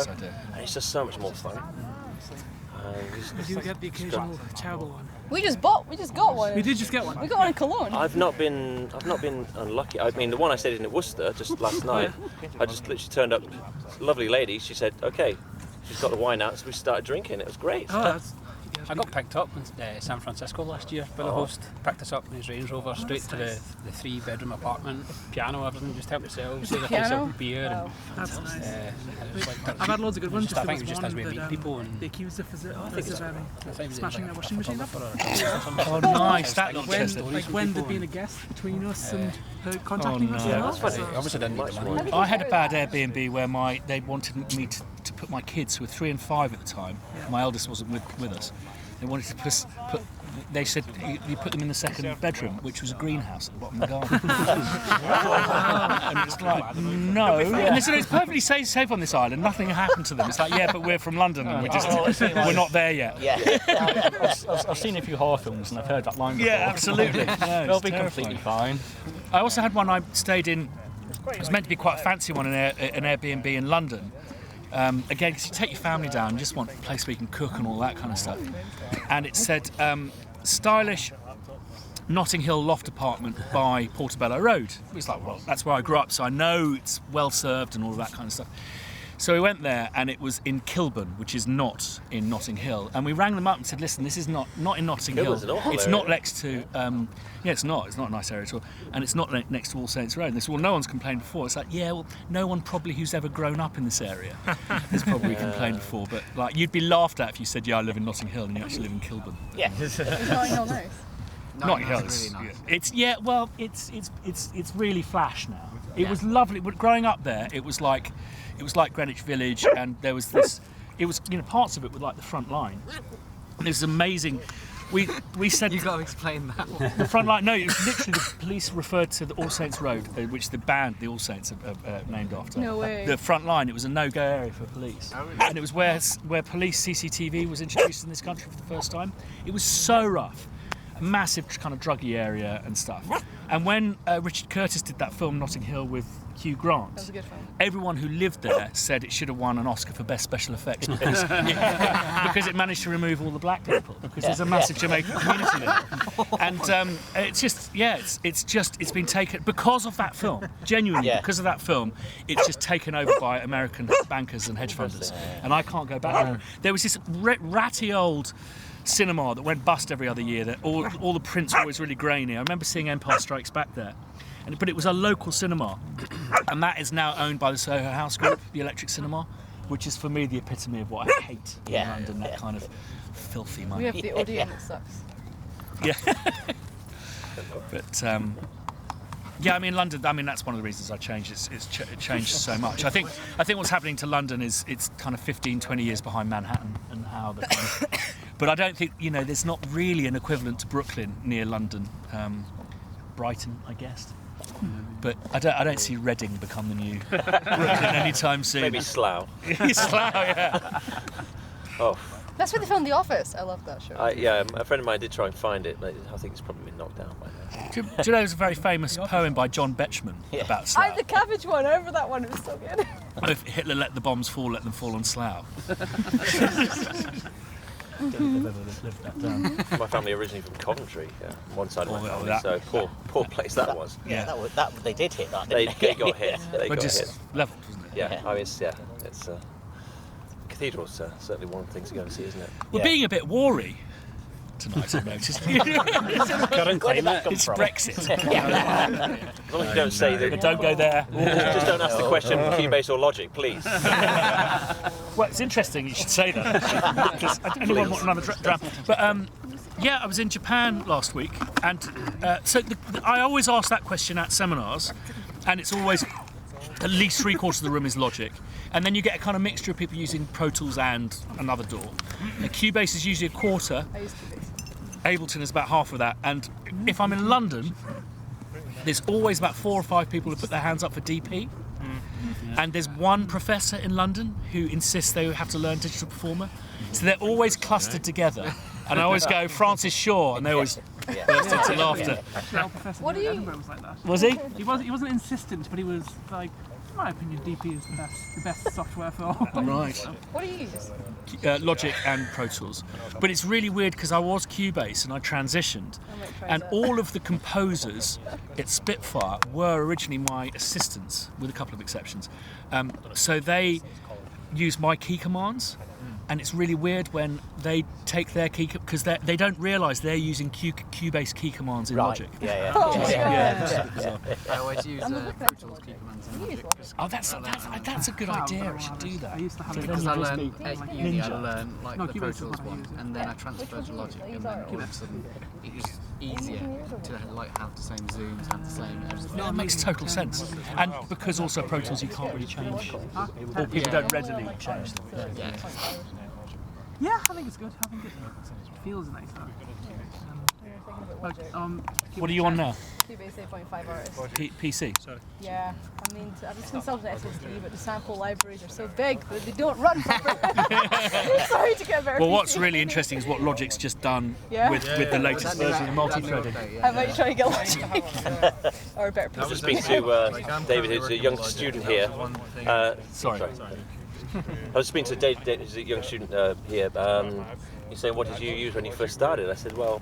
G: and it's just so much more fun.
E: You get the occasional terrible one.
D: We just got one.
E: We did just get one.
D: We got one in Cologne.
G: I've not been unlucky. I mean, the one I stayed in Worcester just last night, I just literally turned up. Lovely lady. She said, "Okay." She's got the wine out, so we started drinking. It was great.
E: Oh,
H: I got picked up in San Francisco last year by the host. Picked us up in his Range Rover straight to the 3-bedroom apartment, piano, everything. Just help yourselves. Did a case of beer.
D: Wow.
E: That's nice.
H: I've
E: I've had loads of good ones.
H: I think just as we meet people and
E: they accused of smashing their washing machine up.
A: Oh, nice. That looks
E: When there'd been a guest between us and her contacting us.
G: Yeah, that's funny.
H: obviously didn't need the money.
A: I had a bad Airbnb where they wanted me to put my kids, who were 3 and 5 at the time. My eldest wasn't with us. They wanted to put. They said you put them in the second bedroom, which was a greenhouse at the bottom of the garden. And it's like, no. And they said it's perfectly safe on this island. Nothing happened to them. It's like, yeah, but we're from London and we're not there yet.
I: I've seen a few horror films and I've heard that line before.
A: Yeah, absolutely. No,
I: They'll be completely fine.
A: I also had one I stayed in. It was meant to be quite a fancy one, an Airbnb in London. Again, because you take your family down, you just want a place where you can cook and all that kind of stuff. And it said, stylish Notting Hill loft apartment by Portobello Road. It was like, well, that's where I grew up, so I know it's well served and all of that kind of stuff. So we went there, and it was in Kilburn, which is not in Notting Hill. And we rang them up and said, listen, this is not in Notting Hill. It's not next to, it's not a nice area at all. And it's not next to All Saints Road. And they said, well, no one's complained before. It's like, yeah, well, no one probably who's ever grown up in this area has probably complained before. But like, you'd be laughed at if you said, yeah, I live in Notting Hill, and you actually live in Kilburn.
D: Yeah. Is Notting Hill nice?
A: Notting Hill is really nice. It's really flash now. It was lovely, but growing up there, it was like Greenwich Village, and there was this. It was, parts of it were like the front line. And it was amazing. We said
E: you got to explain that one.
A: The front line. No, it was literally the police referred to the All Saints Road, which the band, the All Saints, are named after.
D: No way.
A: The front line. It was a no-go area for police, and it was where police CCTV was introduced in this country for the first time. It was so rough. A massive kind of druggy area and stuff. And when Richard Curtis did that film Notting Hill with Hugh Grant,
D: that was a good film.
A: Everyone who lived there said it should have won an Oscar for Best Special Effects because it managed to remove all the black people, because there's a massive Jamaican community there. And it's been taken because of that film, genuinely because of that film. It's just taken over by American bankers and hedge funders, and I can't go back there. There was this ratty old cinema that went bust every other year, that all the prints were always really grainy. I remember seeing Empire Strikes Back there, but it was a local cinema, and that is now owned by the Soho House Group, the Electric Cinema, which is for me the epitome of what I hate in London, that kind of filthy money.
D: We have the Odeon that sucks.
A: Yeah. But London. That's one of the reasons I changed. It's changed so much. I think what's happening to London is it's kind of 15, 20 years behind Manhattan and how the kind of. But I don't think there's not really an equivalent to Brooklyn near London. Brighton, I guess. But I don't see Reading become the new Brooklyn anytime soon.
G: Maybe Slough.
A: Slough, yeah.
G: Oh.
D: That's where they filmed The Office. I love that show.
G: A friend of mine did try and find it, but I think it's probably been knocked down by now.
A: Do you know there's a very famous poem by John Betjeman about Slough?
D: The cabbage one. I remember that one. It was so good.
A: If Hitler let the bombs fall, let them fall on Slough.
I: don't think I've ever lived that down.
G: My family originally from Coventry, one side of my
A: well,
G: family,
A: that-
G: so poor place that was.
J: Yeah, that they did hit that,
G: They
J: didn't they?
G: got hit. They
A: But
G: got
A: just
G: hit.
A: leveled, wasn't it?
G: Yeah, I mean, it's cathedral's certainly one of the things to go and see, isn't it?
A: We're being a bit wary tonight, I've noticed.
J: Where did that come
A: It's
J: from?
A: Brexit.
G: As long as you don't say that.
A: Don't go there.
G: Just don't ask the question Cubase or Logic, please.
A: Well, it's interesting you should say that, actually, because I didn't want another dram. But yeah, I was in Japan last week, and so I always ask that question at seminars, and it's always at least 3/4 of the room is Logic, and then you get a kind of mixture of people using Pro Tools and another DAW. Cubase is usually a quarter.
D: I use Cubase.
A: Ableton is about half of that, and if I'm in London, there's always about 4 or 5 people who put their hands up for DP. And there's one professor in London who insists they have to learn Digital Performer. So they're always clustered together. And I always go, Francis Shaw, and they always burst into laughter.
E: Actually, our professor
D: What
E: in
D: do you-
E: Edinburgh was like that.
A: Was he?
E: He wasn't insistent, but he was like, in my opinion, DP is the best software for all.
A: Right.
D: What do you use?
A: Logic and Pro Tools. But it's really weird because I was Cubase and I transitioned.
D: I might try
A: And
D: that.
A: all of the composers at Spitfire were originally my assistants, with a couple of exceptions. So they use my key commands, and it's really weird when they take their key because they don't realise they're using Cubase key commands in Logic.
J: Yeah.
K: I always use Pro Tools key commands in Logic.
A: Oh, that's a good idea. I should do that.
E: I used to have it
K: Because I learned
E: like
K: at uni, I learned like
E: No,
K: the
E: Cubase
K: Pro
E: is
K: Tools
E: what I
K: one,
E: use,
K: and then I transferred to Logic, and then all of a sudden it was easier to like have the same zooms, have the same everything.
A: That makes total sense. And because also Pro Tools you can't really change, or people don't readily change them.
K: Yeah.
E: Yeah, I think it's good. I think it feels nice.
A: What are you on now?
D: Cubase 8.5 artist.
A: PC.
D: Yeah, I mean, I was consulting SSD, but the sample libraries are so big that they don't run properly. Sorry to get very.
A: Well, what's really interesting is what Logic's just done
D: Yeah?
A: with the latest version of multi-threading.
D: I might try to get Logic or a better
G: I've
D: PC.
G: just been to David, who's a young student here.
A: Sorry.
G: I was speaking to David, who's a young student here. He's saying, what did you use when you first started? I said, well,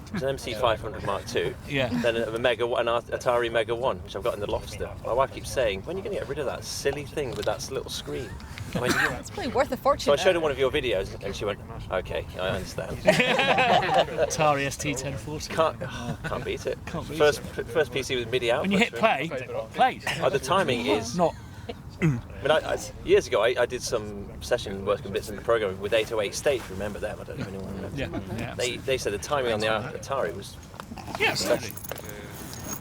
G: it was an MC500 Mark II,
A: Yeah.
G: then an Atari Mega 1, which I've got in the loft still. My wife keeps saying, when are you going to get rid of that silly thing with that little screen? I went,
D: It's probably worth a fortune.
G: so I showed her one of your videos, and she went, okay, I understand.
A: Atari ST 1040.
G: Can't beat it.
A: Can't beat
G: First PC with MIDI output.
A: When you hit play, play.
G: The timing is
A: Not.
G: I mean, years ago, I did some session working bits in the program with 808 State. Remember them? I don't know if anyone remembers.
A: Yeah.
G: They said the timing on the Atari was.
A: Yeah, absolutely.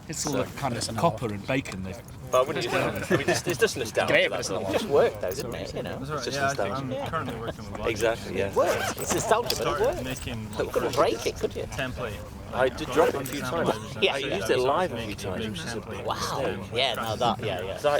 A: It's all kind of copper and bacon.
G: But I wouldn't use it. I mean, it's just nostalgia.
J: It just worked though, didn't it? You know.
G: It's just
F: I'm
G: nostalgia.
F: currently working with Logic.
G: Exactly. Yeah.
J: It worked. It's nostalgia, but it worked.
F: Making
J: You couldn't break it, could you?
F: template.
G: I did drop it a few times.
J: Yeah.
G: I used it live a few times, which is a big
J: Wow.
G: mistake.
J: Yeah. No, that. Yeah.
G: So I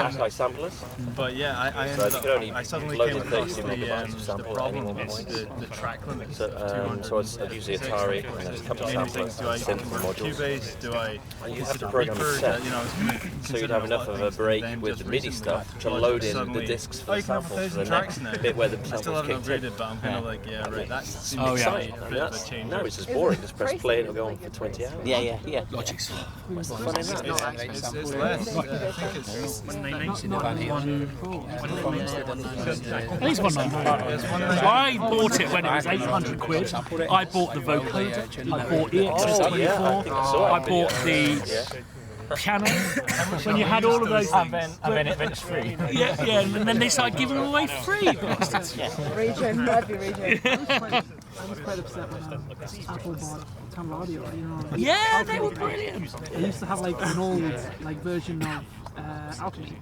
G: used to samplers.
F: But yeah, I
G: So
F: ended
G: you could only
F: up. I suddenly
G: load
F: came
G: the
F: across
G: 32 megabytes of
F: the
G: sample at
F: problem
G: any one
F: is
G: point.
F: the track limit.
G: So I was using the Atari, and there's a couple of samplers,
F: Do I
G: synth
F: convert
G: modules.
F: Cubase? Do I?
G: And you
F: Is
G: have
F: it
G: to
F: a
G: program
F: Reaper
G: a set.
F: that, you know, I was gonna
G: So you'd
F: consider
G: have
F: a
G: enough
F: lot
G: of
F: of
G: a break
F: then
G: with
F: just
G: the MIDI
F: recently
G: stuff to
F: Logic
G: load in the
F: suddenly,
G: discs for
F: oh,
G: the
F: you can have
G: samples for the
F: 1,000 tracks
G: next
F: now.
G: bit where the
F: I still
G: samples
F: haven't
G: kicked in.
F: upgraded, but I'm kind of like, yeah, right. That seems
A: Oh, yeah.
F: exciting.
G: I
F: A
G: mean,
F: bit of a change.
G: now it's just boring. Just press play and it'll go on for 20 hours.
J: Yeah.
A: Logic's.
G: What's the fun in that?
F: It's less. I think it's.
A: I think it's 199. I bought it when it was 800 quid. I bought the vocoder. I bought EXS24. I bought the piano. When you had all of those things.
I: And then it's free.
A: Yeah, and then they started giving them away free, bastards.
D: Raging, I'd be raging.
E: I was quite upset when Apple bought camera audio. You know,
A: Yeah, they were brilliant.
E: I used to have like an old version of Alchemy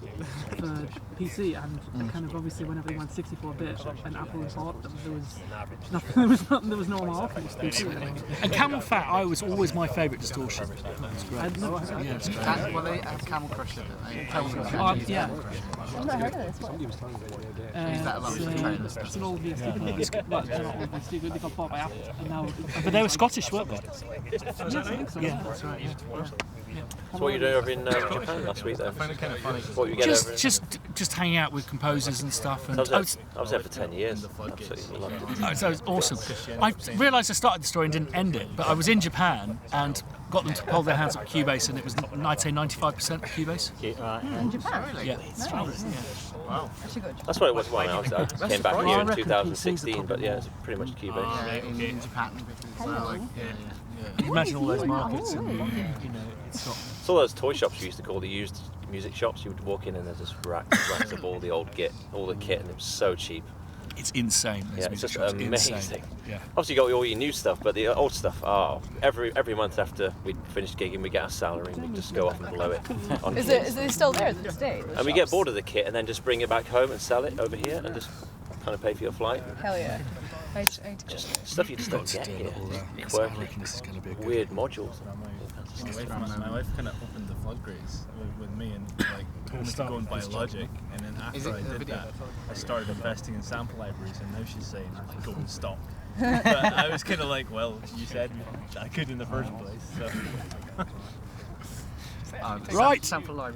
E: for PC, and kind of obviously whenever they went 64-bit and Apple bought them, there was nothing, there was no more Alchemy.
A: And Camel Fat was always my favourite distortion. That was great.
E: I'd never heard of
A: Yeah, it's great.
K: Well, they have Camel Crush, didn't they? Camel Crush.
E: yeah.
D: I've not heard of this one.
K: Use that a lot with trailers.
E: It's an old VST. Well, they're not old VST, they got bought by Apple, and now.
A: But they were Scottish, weren't they? Yeah, that's right. Yeah.
G: So what were you doing over in Japan last week then? I find it kind of funny. What were you getting over in?
A: Just hanging out with composers and stuff. And
G: I was there for 10 years. Absolutely loved it.
A: So it was awesome. I realised I started the story and didn't end it, but I was in Japan and got them to hold their hands up Cubase, and it was, I'd say, 95% Cubase.
D: In Japan?
A: Yeah.
D: Nice.
F: Wow.
D: Actually good.
G: That's what it was when I came back here in 2016, but yeah, it's pretty much Cubase.
K: In Japan.
A: Imagine all those markets, and it's got.
G: It's all those toy shops we used to call the used music shops. You would walk in and there's just racks of all the old kit, and it was so cheap.
A: It's insane.
G: Yeah, it's just amazing.
A: Insane. Yeah.
G: Obviously, you got all your new stuff, but the old stuff. Every month after we'd finished gigging, we get our salary and we just go off and blow it. On
D: Is it still there this day?
G: And we get bored of the kit and then just bring it back home and sell it over here and just kind of pay for your flight.
D: Hell yeah.
G: Just stuff you just don't get here. Quirky, weird modules.
L: My wife kind of opened the floodgates with me and told me to go and buy Logic, and then after I did that, I started investing in sample libraries, and now she's saying go and stop. But I was kind of like, well, you said I could in the first place, so.
A: Right,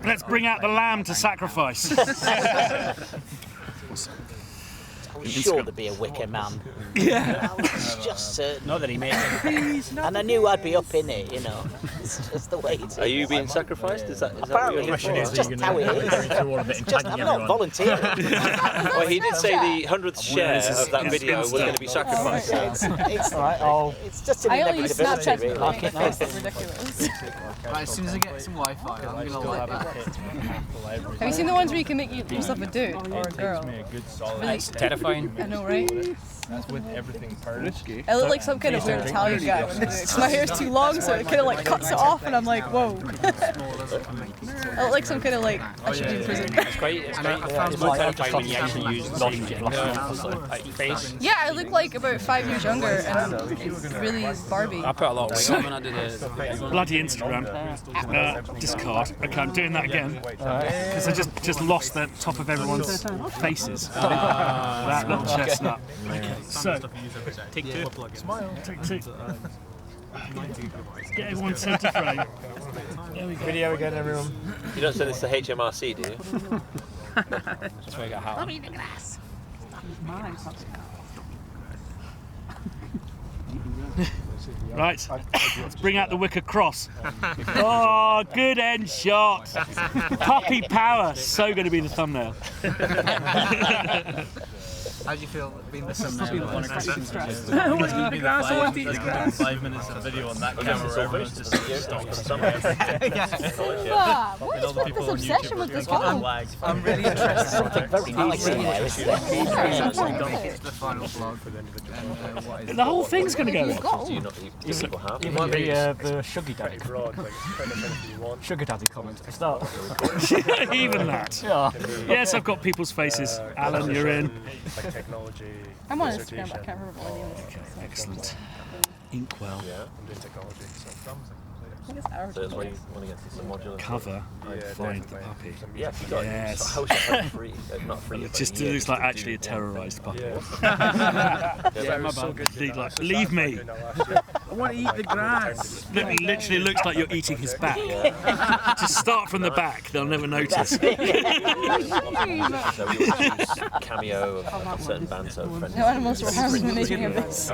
A: let's bring out the lamb to sacrifice.
J: I was sure there'd be a wicker man.
A: Yeah.
J: I was just certain.
H: Not that he made it.
J: And I knew I'd be up in it, It's just the way it is.
G: Are you being sacrificed? Is that
J: Apparently,
G: what you're
J: it's just how it is. I'm not volunteering.
G: Well, he did say the 100th share of that video was going to be sacrificed.
J: It's just an
D: I only use Snapchat
J: inevitability, really.
D: to it's ridiculous.
K: Right, as soon as I get some Wi-Fi, I'm going to like that.
D: Have you seen the ones where you can make yourself a dude or a girl?
H: Really terrifying.
D: I know, right?
L: That's with everything parted.
D: I look like some kind of weird Italian guy when I do it, because my hair's too long, so it kind of cuts it off, and I'm like, whoa. I look like some kind of I should be in prison.
H: It's quite terrifying when you actually use the same gender face.
D: Yeah, I look like about 5 years younger, and it's really Barbie.
H: I put a lot of weight on when I do the
A: Bloody Instagram. Discard. Okay, I'm doing that again because I just lost the top of everyone's faces. That little chestnut. Okay, so
H: take two.
L: Smile.
A: Take two. Get everyone centre frame. There we go.
L: Video again, everyone.
G: You don't send this to HMRC, do you?
H: That's why I got
D: Let me the glass.
A: Right, let's bring out the wicker cross. Oh, good end shot. Puppy power. So going to be the thumbnail.
K: How do you feel being the thumbnail?
L: It's going to be the 5 minutes of video on that camera where everyone's just stops.
D: What is this obsession with this phone?
K: I'm really interested.
J: Something very nice in there, isn't there?
K: The final vlog for the individual.
A: The whole thing's going to go.
G: Do you not people have?
I: It might be the sugar daddy. Sugar daddy comment at the start.
A: Even that.
I: Yeah.
A: Yes, I've got people's faces. Alan, you're in.
F: Technology.
D: I'm on Instagram, but I can't remember what it is.
A: Okay, excellent. Inkwell.
F: Yeah, I'm doing technology.
D: I think it's ours.
G: So that's why you want to get some modular
A: Cover. Find the puppy.
G: Yeah, if you got
A: Yes.
G: how should I free? Not free.
A: It just looks like actually a terrorised puppy.
F: Yeah, my bad.
A: Like, leave me.
K: I want to eat the grass.
A: It literally looks like you're eating his back. Just start from the back, they'll never notice.
G: So we would use Cameo of certain bands, so friends.
D: No animals were harmed in the making of this.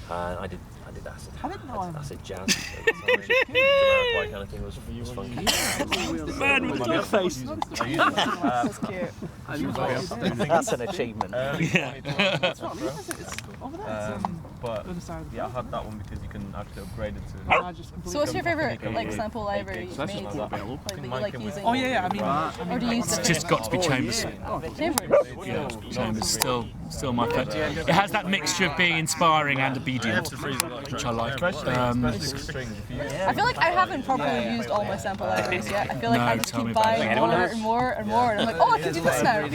G: I did acid.
D: I didn't know.
G: Acid jazz. Jamiroquai kind of thing was funky.
A: Man with a dog face.
D: That's cute.
J: That's an achievement.
A: Yeah.
L: But yeah, I had that one because you can actually upgrade it to.
D: So what's your favourite sample library you've made? That you like using?
E: Oh yeah,
D: Or do you use
A: It's just got to be Chambers.
D: Chambers?
A: Yeah, Chambers still my favourite. It has that mixture of being inspiring and obedient, which I like.
D: I feel like I haven't properly used all my sample libraries yet. I feel like I just keep buying more and more and more, and I'm like, oh, I can do this now.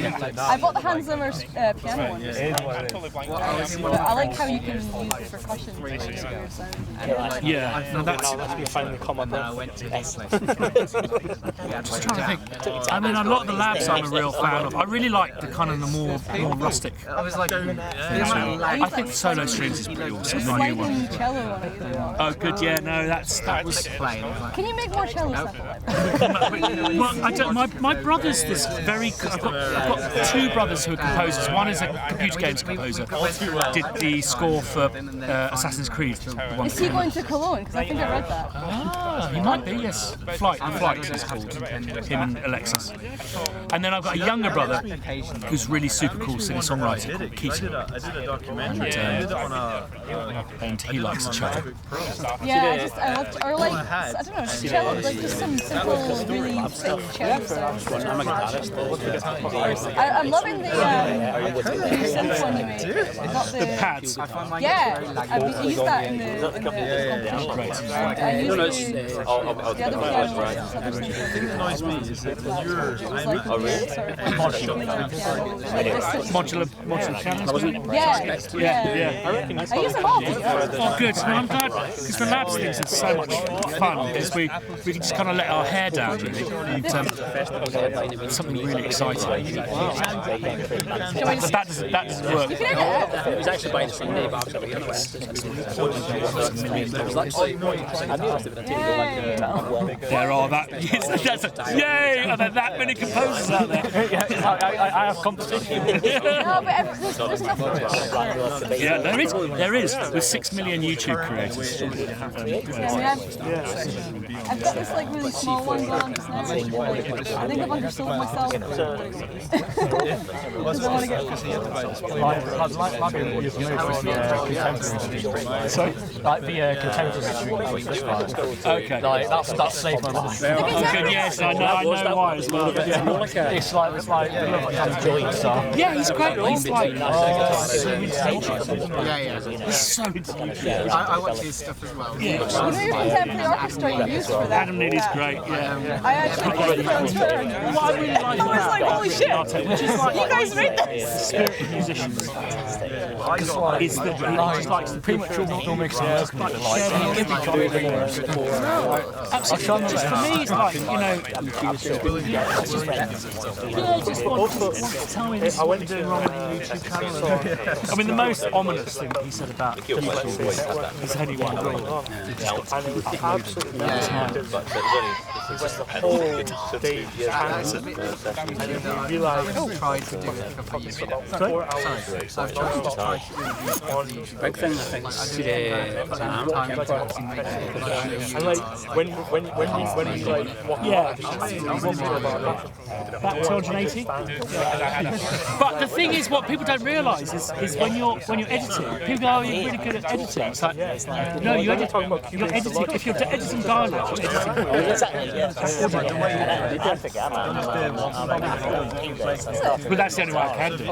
D: I bought the Hans Zimmer's piano one. I like how you can use the percussion to make your sound.
A: Yeah,
I: That's finally come on there.
K: I went to
A: just trying to think. I mean, a lot of the labs I'm a real fan of. I really like the kind of the more rustic
K: was like,
A: I think solo streams is pretty awesome. The new one.
D: Cello on it either.
A: Oh, good. Yeah, no, that was.
D: Can you make more cello stuff?
A: Well, I don't. My brother's this very. I've got two brothers who are composers. One is a computer games composer. Did the score for Assassin's Creed.
D: Is he going to Cologne? Because I think I read that.
A: He might be. Yes. Flight is called. Him and Alexis. And then I've got a younger brother who's really super cool singer-songwriter called Keaton.
L: I did a documentary.
A: And he likes cello.
D: Yeah, I love, or like, I don't know, cello, like just some simple, really thick cello stuff.
H: I'm a guitarist.
D: I'm loving the new synth one you made.
A: The pads.
D: Yeah, I used that in the
A: Great.
D: I used the other piano versions of the synth one.
A: Modular piano.
D: Yeah. I use them all.
A: Oh, good. Well, I'm glad because the labs things are so much fun because we can just kind of let our hair down really. And, something really exciting. That doesn't work.
H: It was actually by the same day, but I was over here in the West.
A: There are that. Yay! Are there that many composers out there?
I: I have competition.
D: No, but there's enough for it.
A: Yeah, there is. With 6 million YouTube creators.
D: I've got this like really small one on just now. I think I've undersold myself.
I: Sorry? Like the contemporary street.
A: Okay.
I: Like that's saved my life.
A: Good, yes, I know why as well.
I: It's like
A: Yeah, he's great. He's like so intelligent.
K: He's
A: so intelligent.
K: I watch his stuff as well.
A: Yeah.
D: You know your contemporary orchestra you used for that?
A: Adam Neely's great, yeah.
D: I actually got it from Twitter.
A: What I really like
D: I was like, holy shit!
A: which is like
D: You guys read this?
A: spirit of musicians. Is that he just likes the
I: premature filmmakers
A: absolutely. Just for me, it's like, just want to tell me this is what you're doing wrong with your YouTube channel. I mean, the most ominous thing that he said about Philip is anyone wrong.
K: It's just the whole day answer. And I realise I've tried to do it a couple of years ago. I've tried to
H: Big thing, I think, is
F: and like when you like
A: About 280. But the thing is, what people don't realise is when you're editing, people go, "Oh, you're really good at editing." It's like, no, you're editing. If you're editing dialogue, you're editing.
J: Exactly. Yeah.
A: But that's the only way I can do it.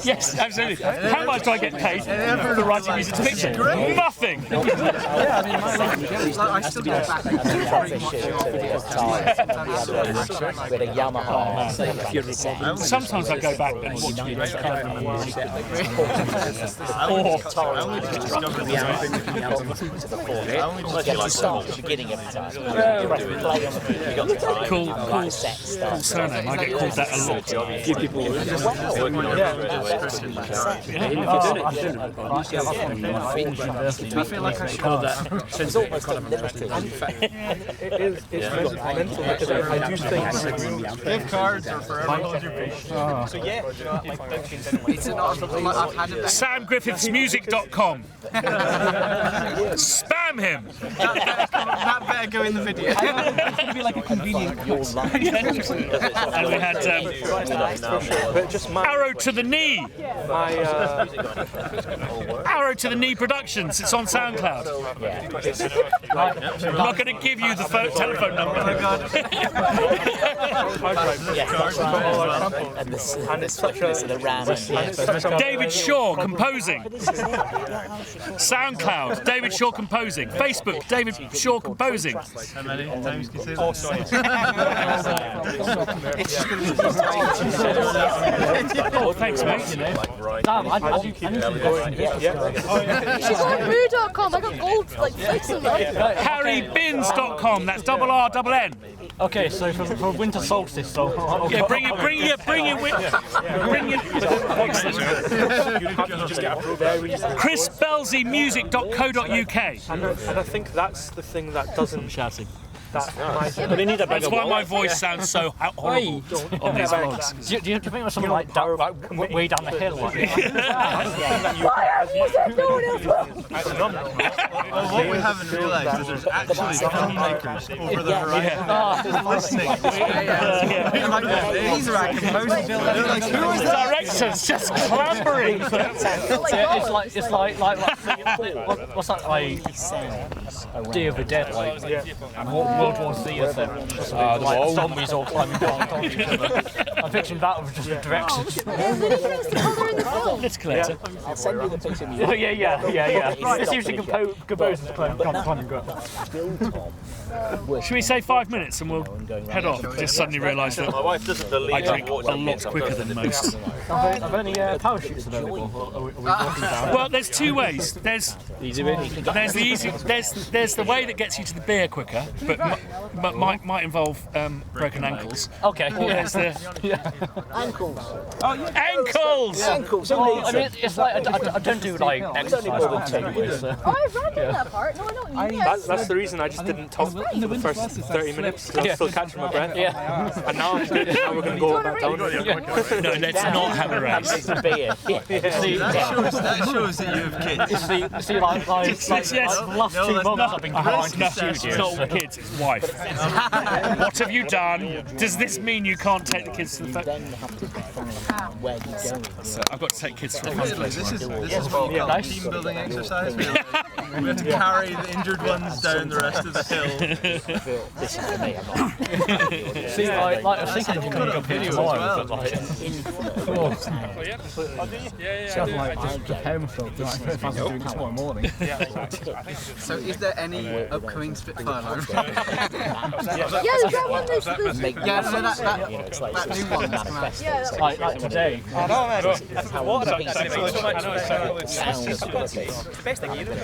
A: Yes, absolutely. How much do I get paid for writing music to fiction? Nothing.
K: I still get back
J: with a Yamaha.
A: Sometimes I go back and watch videos. Cool surname. I get called that a lot.
H: few people will
K: I feel like I should call that since it's kind of interesting.
F: It's mental because I do things.
K: Gift cards are forever. So yeah, it's not. I've had it.
A: SamGriffithsmusic.com. Spam him.
K: That better go in the video.
E: It's going to be like a convenient
A: And we had Arrow to the Knee. Arrow to the Knee Productions. It's on SoundCloud. I'm not going to give you the telephone number.
K: Oh my God.
J: And it's such a random.
A: David Shaw composing. SoundCloud, David Shaw composing. Facebook, David Shaw composing.
L: How many times can you say that?
K: Oh, sorry.
A: Oh, thanks, mate.
D: She's on Boo.com. I got gold like flicks in them.
A: HarryBins.com. That's RRN.
I: Okay, so for winter solstice, so
A: Yeah, bring it with. ChrisBelseymusic.co.uk.
K: And I think that's the thing that doesn't
I: shouting.
A: That's why my voice sounds so horrible on these vlogs.
I: Do you think it was something like way down the hill? Like
L: What we haven't realised is there's actually filmmakers over the horizon listening.
F: These are our composers.
A: Who is the directors just clambering?
I: It's like what's that like? Day of the Dead, like World War Z or something. Like zombies all climbing down on each other. I'm picturing that with just the directions.
A: Let's collect it.
J: I'll send you the picture.
I: Yeah. It's usually composers climbing up.
A: Should we say 5 minutes and we'll head off? Just suddenly realised that
G: My wife doesn't believe
A: I drink a lot quicker than most.
I: Are there any parachutes available? Are we walking down?
A: Well, there's two ways. There's the easy. There's the way that gets you to the beer quicker, but might involve broken ankles.
I: Okay.
A: There's the
J: Ankles.
A: ankles.
I: Well, I mean, it's like I don't do like exercise anyway, so.
D: Oh, I've read that part. No, I don't mean
K: That's the reason I just didn't talk for the first 30 minutes. I was still catching my breath.
I: Yeah.
K: And now I'm good. Now we're going to go back down.
A: No, let's not have a race.
J: Beer.
L: That shows that you have kids.
I: See, like the last 2 months I've been grinding
A: It's not all kids, it's wife. What have you done? Does this mean you can't take the kids to the
J: Then you have to define where you're going.
A: So I've got to take kids to a fun place.
L: This is what we call team building exercise. We have to carry the injured ones down the rest of the hill.
J: This is for me, I'm not.
I: See, like I was thinking of coming up here tomorrow, but like,
F: Prepare myself to if I'm doing it tomorrow morning. So is there any upcoming Spitfire live?
D: Yeah, there's that one. There's
J: that new one that's come out.
D: Yeah, that's
I: like today.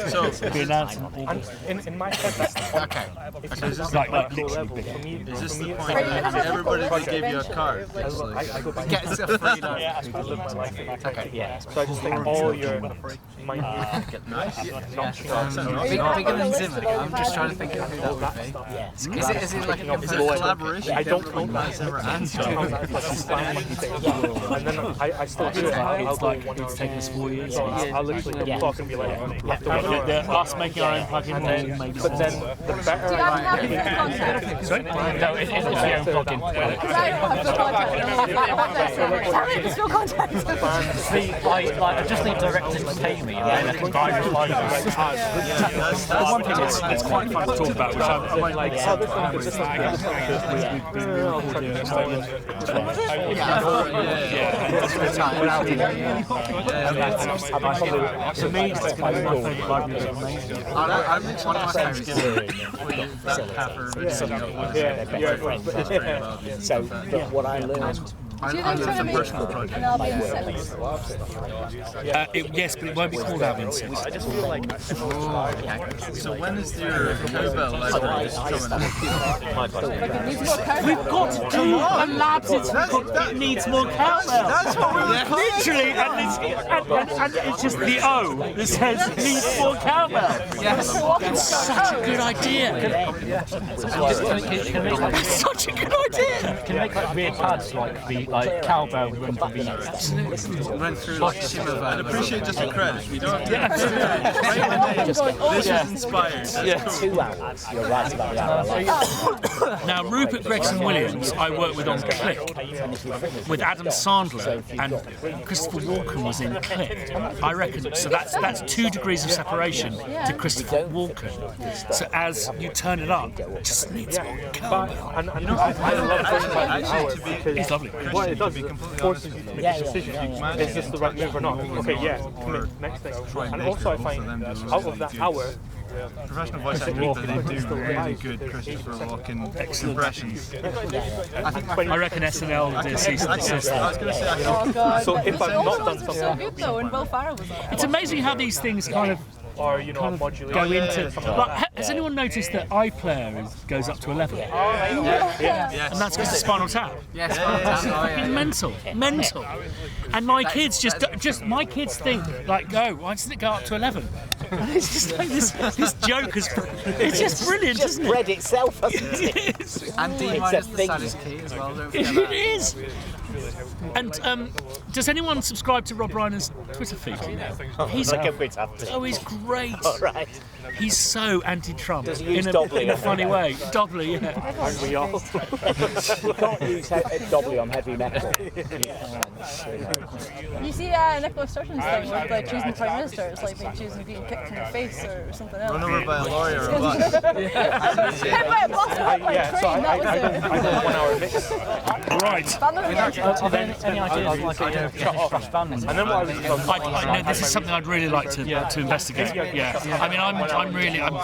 L: So,
K: In my head, that's the point.
F: Okay.
L: is this the
A: Like
L: point?
A: literally big.
L: Is this the point? Everybody gave you a card.
F: Get us a free load.
K: I live my life in that.
J: Okay, yeah.
K: So I just think all your mind.
L: Nice.
F: Bigger than Zimmer. I'm just trying to think of who that would be.
J: Yeah.
F: Is it like a
L: Is it a collaboration?
K: I don't know
L: That's ever answered.
K: and then I still do it. I'll
A: It's like it's taken us 4 years.
K: I'll literally go clock and be like, after 1 hour.
A: Us making our own plugin makes
K: But then the better
D: Do you have any contact?
I: No, it's your own plugin.
D: Because I don't have no contact. Tell me there's no contact.
I: See, like I just need directors to pay me, and then I can buy the plugin.
A: The one thing that's quite fun to talk about, which I won't like,
F: To me, it's one of my favourite live music. One of my favourites.
J: So, but what I learned.
F: I love the personal project.
D: And I'll be in seconds.
A: yes, but it won't be called Out Incense.
K: I just feel like
L: So when is your cowbell library coming?
A: We've got to do a labs. It needs more cowbell.
L: That's what we were
A: Literally, and it's just the O that says needs more cowbell.
F: Yes.
A: It's such a good idea. It's such a good idea.
I: Can you make like weird pads like cowbell run for beats?
F: Run through like Shimmer
L: I'd
F: Van.
L: appreciate just a credit. We don't have to write the name. This was inspired. That's cool.
J: 2 hours. You're right about the hour.
A: Now, Rupert Gregson Williams, I worked with on Click, with Adam Sandler, and Christopher Walken was in Click. I reckon, so that's 2 degrees of separation to Christopher Walken. So as you turn it up, it just needs more cowbell.
K: I love going by the hour because
A: It's lovely.
K: what it does is it forces you to make a decision. Is this the right move or not? Okay, yeah, commit, next thing. And also I find out of that hour,
L: Professional voice actors, but they do really good Christopher Walken impressions.
A: I reckon SNL did cease and desist.
L: I was going to say,
D: Oh god.
K: so if I've not done
D: Those were so
K: something,
D: good though, and Will Ferrell was on it.
A: It's amazing how these things kind of
C: or you know,
A: kind of
C: modulate.
A: go into. Like, has anyone noticed that iPlayer goes up to 11?
F: Yeah.
A: And that's because of Spinal Tap.
F: Yeah, Spinal Tap.
A: Fucking mental. And my kids just my kids think like, why doesn't it go up to 11? And it's just like this joke is, it's just brilliant, isn't it?
J: Spread itself, hasn't it?
A: It is.
F: And D minus the saddest key as well, don't forget
A: It
F: that.
A: is. And does anyone subscribe to Rob Reiner's Twitter feed? He's he's great.
J: All right.
A: He's so anti-Trump
J: Does he use
A: in
J: Dobley?
A: a funny way. Dobley, yeah.
J: And we all. You can't use Dobley on heavy metal.
D: You see Nicola Sturgeon's thing with like choosing Prime Minister, it's like maybe choosing being kicked in the face or something else.
F: Run over by a lawyer or what?
D: Hit by a bus or hit by a train, that was it.
C: I did a 1 hour mix.
A: Right.
I: Are there any ideas like a British brass band?
A: I know this is something I'd really like to investigate. Yeah. I mean, I'm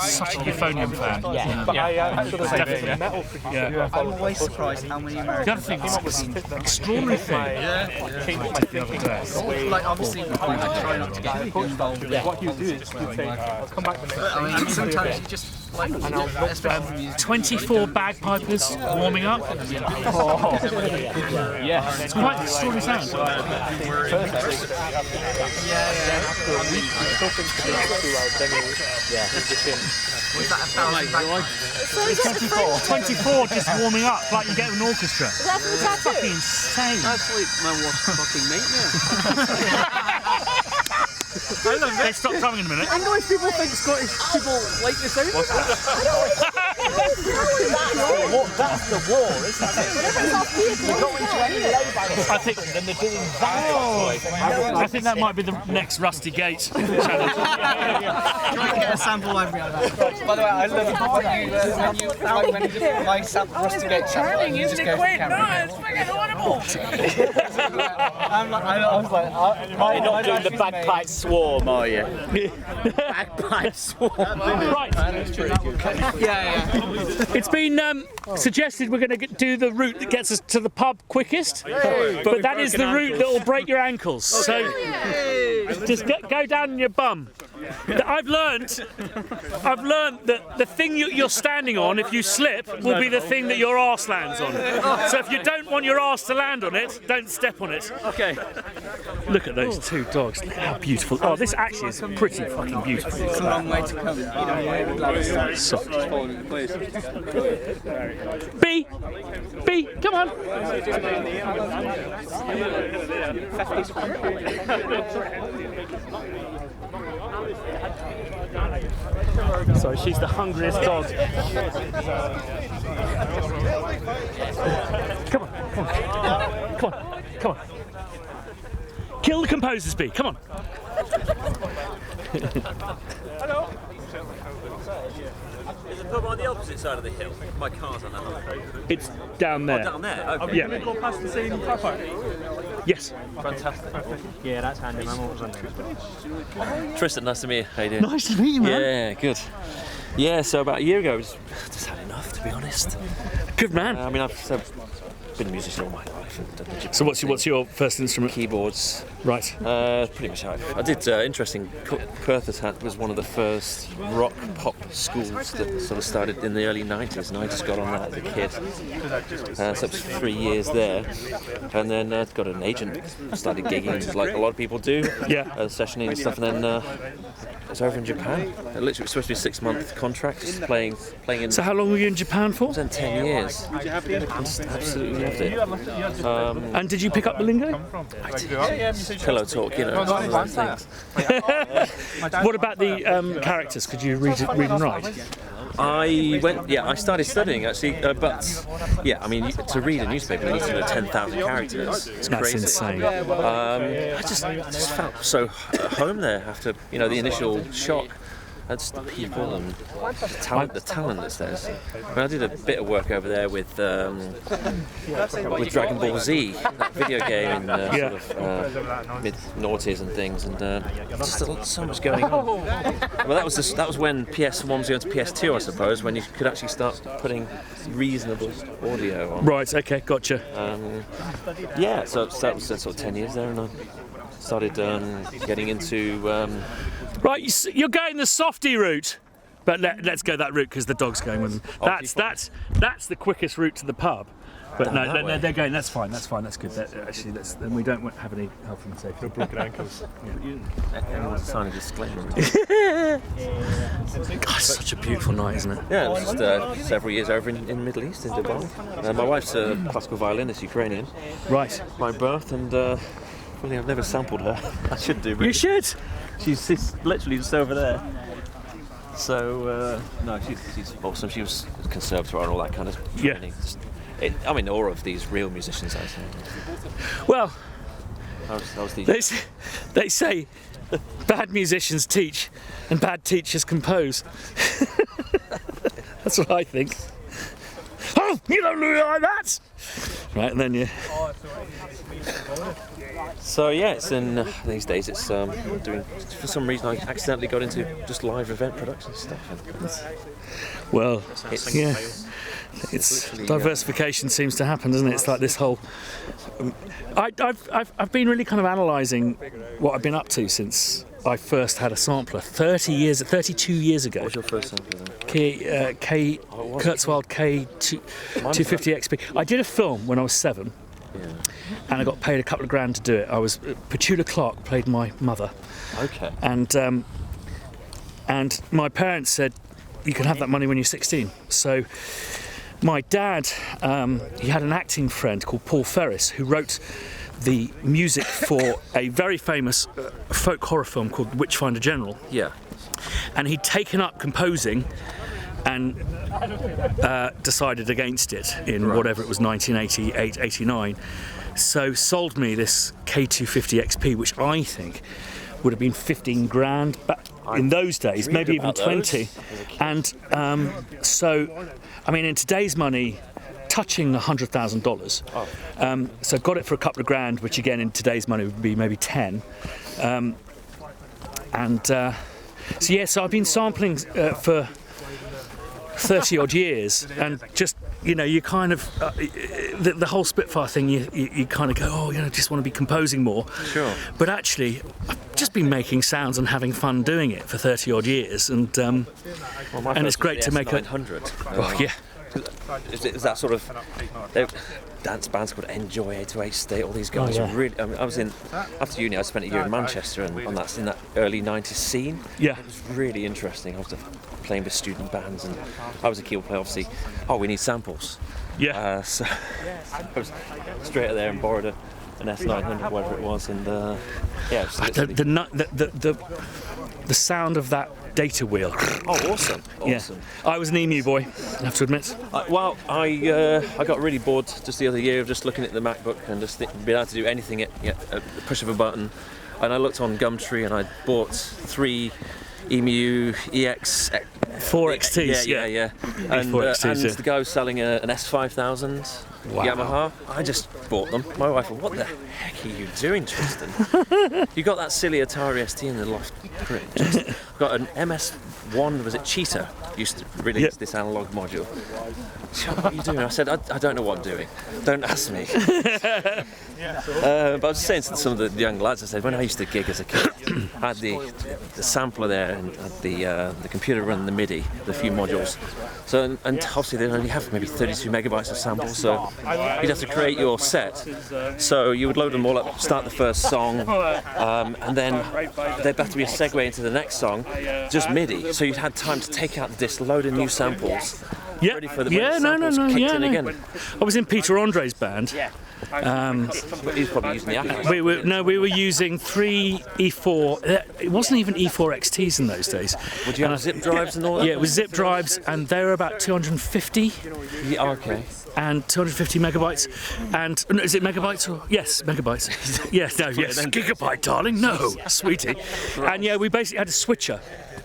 A: such a euphonium fan. Definitely. Yeah.
F: I'm always surprised how many Americans.
A: The other thing, extraordinary thing. The other day.
F: Like obviously, we try not to get involved.
C: What you do is you say, I'll come back the next
F: I mean, sometimes you just like, especially for music.
A: 24 bagpipers warming up.
I: Yeah.
A: It's quite an extraordinary sound.
F: Was that 1,000 bagpipes?
A: 24 just warming up like you get an orchestra.
D: Is that from the tattoo?
A: Fucking insane.
C: That's like my worst fucking nightmare.
A: They stop coming in a minute.
C: English people think Scottish people like the sound.
J: That's the war, isn't it? You go into any lay-by
A: I think
J: then they're doing that.
A: I think that might be the next Rusty Gate challenge.
F: Try and get a sample library out of that. By the way, I love it when you my sample Rusty Gate sample, you just go to the camera. I was like,
J: You're not doing the bagpipe swarm, are you? Bagpipe swarm.
A: Right.
F: Yeah.
A: It's been suggested we're going to do the route that gets us to the pub quickest, but that is the route that will break your ankles. So just go down on your bum. I've learned that the thing you're standing on, if you slip, will be the thing that your arse lands on. So if you don't want your arse to land on it, don't step on it.
C: Okay.
A: Look at those two dogs. Look how beautiful. Oh, this actually is pretty fucking beautiful.
F: It's a long way to come.
A: Soft. B, come on. Sorry, she's the hungriest dog. Come on. Kill the composers, B. Come on.
G: Hello. Is the pub on the opposite side of the hill? My car's on that one.
A: It's down there.
G: Oh, down there? Okay.
A: Yeah.
C: Can we go past the same car park?
A: Yes.
G: Fantastic.
I: Yeah, that's handy. My mum was on there.
G: Tristan, nice to meet you. How you doing?
A: Nice to meet you, man.
G: Yeah, good. Yeah, so about a year ago, I just had enough, to be honest.
A: Good man.
G: I mean, I've been a musician all my life. And done the
A: So what's your first instrument?
G: keyboards.
A: Right.
G: Pretty much how I did. Interesting. Perth was one of the first rock pop schools that sort of started in the early 90s, and I just got on that as a kid. So it was 3 years there, and then got an agent, started gigging like a lot of people do, sessioning and stuff, and then I was over in Japan. It literally was supposed to be a 6-month contract, just playing in.
A: So how long were you in Japan for?
G: I was in 10 years. I just absolutely loved it.
A: And did you pick up the lingo?
G: I did. Pillow talk, you know. Things.
A: What about the characters? Could you read and write?
G: I started studying actually, but yeah, I mean, to read a newspaper, you need to know 10,000 characters. It's
A: That's
G: crazy.
A: insane.
G: I just felt so at home there after, the initial shock. And just the people and the talent that's there. I mean, I did a bit of work over there with Dragon Ball Z, that video game in sort of mid-noughties and things, and just so much going on. Well, that was when PS1 was going to PS2, I suppose, when you could actually start putting reasonable audio on.
A: Right. Okay. Gotcha.
G: So that was sort of 10 years there, and I started getting into
A: Right, you're going the softy route, but let's go that route because the dog's going with them. That's the quickest route to the pub. But no, they're going. That's fine. That's good. Then we don't have any health and safety.
B: No broken ankles.
G: Everyone's signing a disclaimer.
A: God, it's such a beautiful night, isn't it?
G: Yeah, it was just several years over in the Middle East, in Dubai. My wife's a classical violinist, Ukrainian.
A: Right.
G: By birth, and really, I've never sampled her. I should do. Really.
A: You should.
G: She's literally just over there. So no, she's awesome. She was a conservator and all that kind of training. I'm in awe of these real musicians, I think.
A: Well,
G: they
A: say bad musicians teach and bad teachers compose. That's what I think. Oh, you don't do it like that! Right, and then you...
G: So yeah, it's in these days. It's doing. For some reason, I accidentally got into just live event production stuff.
A: Well, it's diversification seems to happen, doesn't it? It's like this whole. I've been really kind of analysing what I've been up to since I first had a sampler 32 years ago.
G: What was your first sampler then?
A: Kurzweil K250 XP. I did a film when I was 7.
G: Yeah.
A: And I got paid a couple of grand to do it. Petula Clark played my mother.
G: Okay.
A: And my parents said, you can have that money when you're 16. So my dad, he had an acting friend called Paul Ferris who wrote the music for a very famous folk horror film called Witchfinder General.
G: Yeah.
A: And he'd taken up composing and decided against it in whatever it was, 1988, 89. So sold me this K250 XP, which I think would have been 15 grand back in those days, maybe even 20. And so, I mean, in today's money, touching $100,000. So got it for a couple of grand, which again in today's money would be maybe 10. So I've been sampling for 30 odd years, and just, you know, you kind of the whole Spitfire thing, you kind of go, oh, you know, just want to be composing more.
G: Sure.
A: But actually, I've just been making sounds and having fun doing it for 30 odd years, and it's great to make
G: S900.
A: Oh, yeah.
G: Is that sort of dance bands called Enjoy 808 State? All these guys are really. I mean, I was in after uni. I spent a year in Manchester, and that's in that early '90s scene.
A: Yeah,
G: it was really interesting. I was playing with student bands, and I was a keyboard player. Obviously, we need samples.
A: Yeah.
G: So I was straight out there and borrowed an S900, whatever it was, and the
A: sound of that data wheel.
G: Oh, awesome!
A: Yeah. I was an emu boy, I have to admit.
G: I got really bored just the other year of just looking at the MacBook and just being able to do anything at the push of a button. And I looked on Gumtree and I bought 3 EMU EX
A: 4XTs.
G: Yeah. And the guy was selling an S5000 Yamaha. I just bought them. My wife went, "What the heck are you doing, Tristan? You got that silly Atari ST in the loft crib. I've got an MS1, was it Cheetah? Used to release this analog module. What are you doing?" I said, I don't know what I'm doing. Don't ask me. But I was saying to some of the young lads, I said, when I used to gig as a kid, I had the sampler there and had the computer run the MIDI, the few modules. So and obviously they only have maybe 32 megabytes of samples, so you'd have to create your set. So you would load them all up, start the first song, and then there'd have to be a segue into the next song, just MIDI. So you'd had time to take out the disc, load in new samples.
A: Yeah,
G: ready for the
A: no. I was in Peter Andre's band.
G: He's probably using the Apple.
A: We were using 3 E4. It wasn't even E4 XTs in those days.
G: Would you have zip drives and all that?
A: Yeah, it was zip drives, and they were about 250.
G: Yeah, okay.
A: And 250 megabytes. And is it megabytes or yes, megabytes? Yes, gigabyte, darling. No, sweetie. And yeah, we basically had a switcher.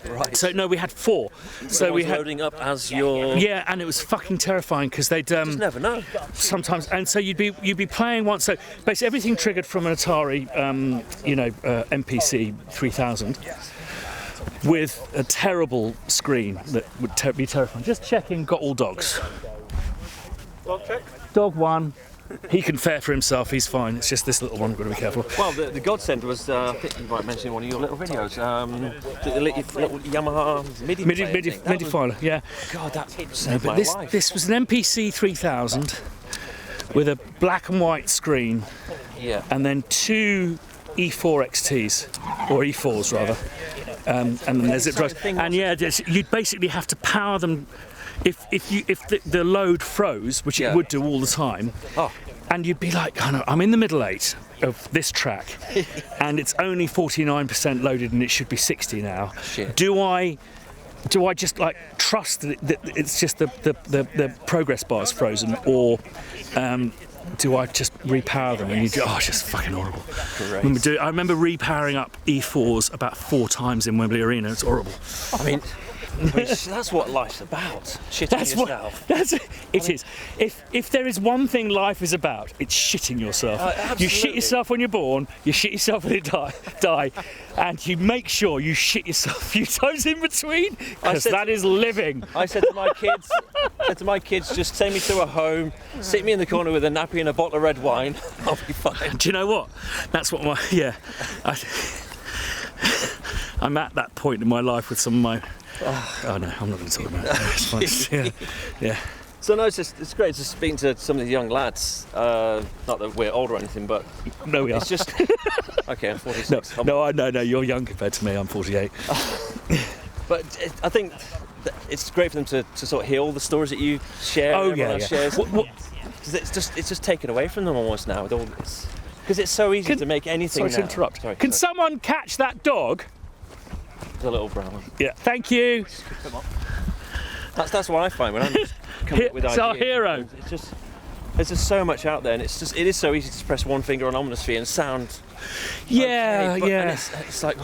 G: Right.
A: So no, we had 4. So we had
G: loading up as your.
A: Yeah, and it was fucking terrifying because they'd
G: just never know.
A: Sometimes, and so you'd be playing once. So basically everything triggered from an Atari, MPC 3000, with a terrible screen that would be terrifying. Just checking, got all dogs.
B: Dog check.
A: Dog 1. He can fare for himself, he's fine. It's just this little one, we've got to be careful.
G: Well, the godsend was, I think you might mention in one of your little videos, the little Yamaha MIDI
A: filer, yeah.
G: God, that
A: No,
G: saved
A: but
G: my life.
A: this was an MPC 3000 with a black and white screen,
G: Yeah.
A: and then 2 E4 XTs, or E4s rather, and then there's zip drives. And yeah, you'd basically have to power them if the load froze, which it would do all the time.
G: Oh.
A: And you'd be like, oh no, I'm in the middle 8 of this track, and it's only 49% loaded, and it should be 60 now.
G: Shit.
A: Do I just like trust that it's just the progress bar is frozen, or do I just repower them? And it's just fucking horrible. I remember repowering up E4s about 4 times in Wembley Arena. It's horrible.
G: I mean, that's what life's about. Shitting yourself.
A: It is. If there is one thing life is about, it's shitting yourself. You shit yourself when you're born, you shit yourself when you die, and you make sure you shit yourself a few times in between, because that is living.
G: I said to my kids, just take me to a home, sit me in the corner with a nappy and a bottle of red wine, I'll be fine.
A: Do you know what? That's what I'm at that point in my life with some of my. Oh no, I'm not going to talk about it. It's fine. Yeah.
G: So no, it's great to speak to some of the young lads. Not that we're old or anything, but
A: no, we are.
G: It's just okay. I'm 46.
A: No, you're young compared to me. I'm 48.
G: But I think it's great for them to sort of hear all the stories that you share.
A: Oh yeah.
G: Shares. Because it's just taken away from them almost now. Because it's so easy to make anything.
A: Sorry to interrupt. Can someone catch that dog?
G: The little brown one.
A: Yeah. Thank you.
G: That's what I find when I'm just coming up with ideas.
A: It's our hero.
G: There's just so much out there, and it is so easy to press one finger on Omnisphere and sound.
A: Yeah,
G: okay,
A: yeah.
G: And it's like,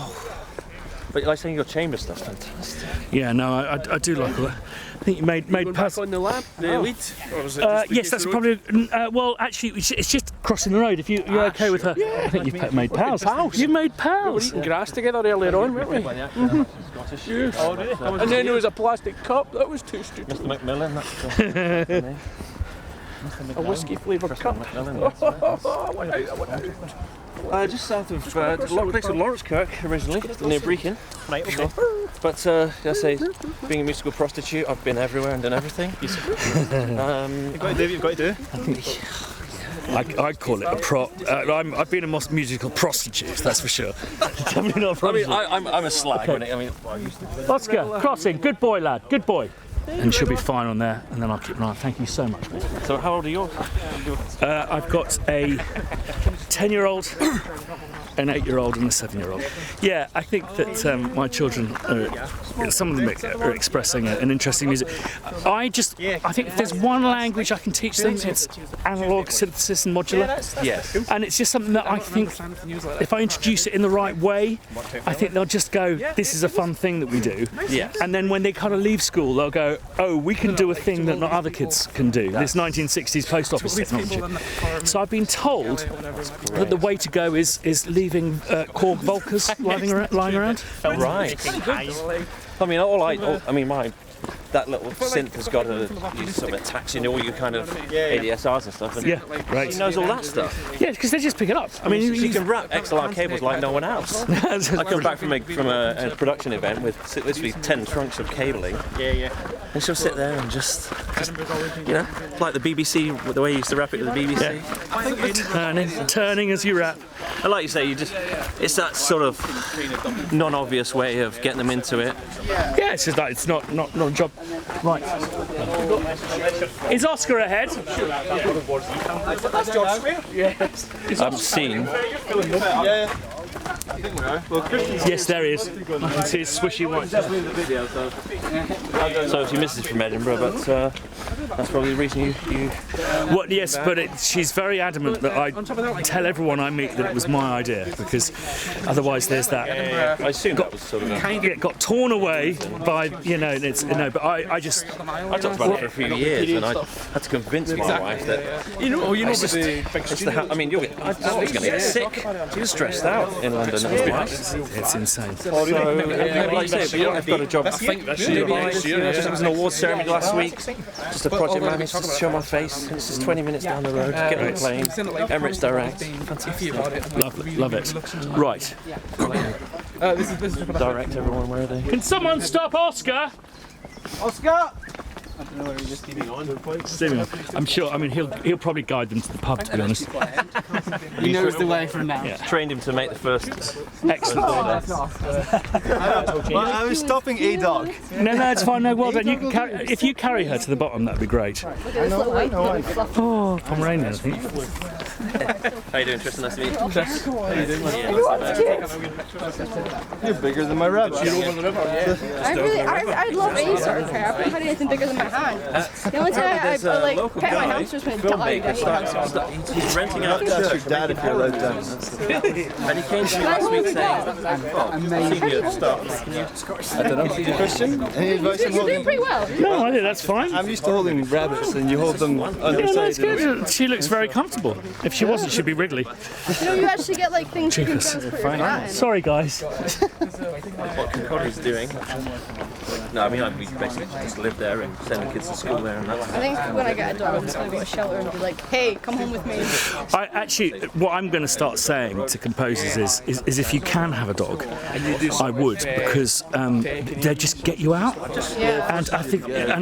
G: but like saying your chamber stuff's fantastic.
A: Yeah, no, I do like all that. I think you made
C: back on the lab, the lead? Or was it just
A: yes, that's probably. Well, actually, it's just crossing the road. If you're okay with her,
C: yeah.
A: I think you've made pals. You've made pals.
C: We were eating grass together earlier on, weren't we? Mm-hmm. Yes. And then there was a plastic cup. That was too stupid.
G: Mr. McMillan, that's
C: a whiskey flavoured cup.
G: Just south of a place called Lawrence Kirk originally, near Brecon. Right, okay. But I say, being a musical prostitute, I've been everywhere and done everything.
L: You've got to do what you've got to do.
A: I'd call it a prop. I've been a musical prostitute, that's for sure. Definitely not a
G: I'm a slag. Okay.
A: Oscar, crossing. Good boy, lad. Good boy. And she'll be fine on there, and then I'll keep an eye. Thank you so much, mate.
G: So how old are you?
A: I've got a 10-year-old, an 8-year-old, and a 7-year-old. Yeah, I think that my children, some of them are expressing an interesting music. I think if there's one language I can teach them, it's analog, synthesis, and modular.
G: Yes.
A: And it's just something that I think, if I introduce it in the right way, I think they'll just go, this is a fun thing that we do.
G: Yes.
A: And then when they kind of leave school, they'll go, oh, we can do a thing that not other kids can do. This 1960s post office technology. So I've been told that the way to go is leaving Korg Volkers lying around.
G: Right. I mean, that little synth has got to use some attacks in all your kind of ADSRs and stuff. And
A: right.
G: She knows all that stuff.
A: Yeah, because they just pick it up. I mean,
G: she can wrap XLR cables like no one else. I come back from a production event with literally 10 trunks of cabling.
L: Yeah.
G: And she'll sit there and just like the BBC, the way you used to wrap it with the BBC.
A: Yeah. Turning as you wrap.
G: And like you say, it's that sort of non-obvious way of getting them into it.
A: Yeah, it's just that it's not a job. Right. Is Oscar ahead?
C: That's George Smith. Yes.
G: I'm seen.
L: I think we are.
A: Yes, there he is. You can see his swishy white.
G: So she misses from Edinburgh, but that's probably the reason you.
A: Well, yes, but she's very adamant that I tell everyone I meet that it was my idea, because otherwise there's that.
G: I assume that was sort of
A: got torn away by But I
G: talked about it for a few years, and I had to convince my wife that. I was going to get sick. She was stressed out in London. don't know.
A: It's insane.
G: So, like I say, I've got a job.
C: I think this year, next year.
G: It was an awards ceremony last week. Just a project manager, just show my face. It's just 20 minutes down the road. Get on the plane. Emirates Direct.
A: Fantastic. Love it. Right.
C: This is
G: Direct, everyone, where are they?
A: Can someone stop Oscar?
F: Oscar!
A: I'm sure. I mean, he'll probably guide them to the pub. To be honest.
C: He knows the way from now.
A: Yeah.
G: Trained him to make the first.
A: Excellent.
F: Well, I was stopping a dog.
A: No, it's fine. No, well done. You can carry, if you carry her to the bottom, that'd be great. Oh, Pomeranian, I think.
G: How you doing, Tristan? Nice to meet you.
C: Chris, how you doing?
F: You're bigger than my rabbit.
D: I'd love any sort of crab. I haven't had anything bigger than my hand. The only time I like pet my hamsters when it died. I hate hamsters.
G: He's renting out
F: That's your dad if you're allowed down.
G: and he came to me last week saying, senior stuff.
F: I don't know. Christian, any advice on
D: You're doing
F: holding?
D: pretty well.
A: No, I think that's fine.
F: I'm used to holding rabbits, and you hold them
A: Yeah,
F: underside.
A: that's good. She looks very comfortable. If she wasn't, she'd be wriggly.
D: You know, you actually get like things you can transport your cat in.
A: Sorry, guys.
G: What Concordia's doing. No, I mean, we basically just live there and send the kids to school there and that.
D: I think when I get a dog, I'm just going to go to a shelter and be like, hey, come home with me.
A: I actually, what I'm going to start saying to composers is if you can have a dog, I would, because they just get you out.
D: Yeah.
A: And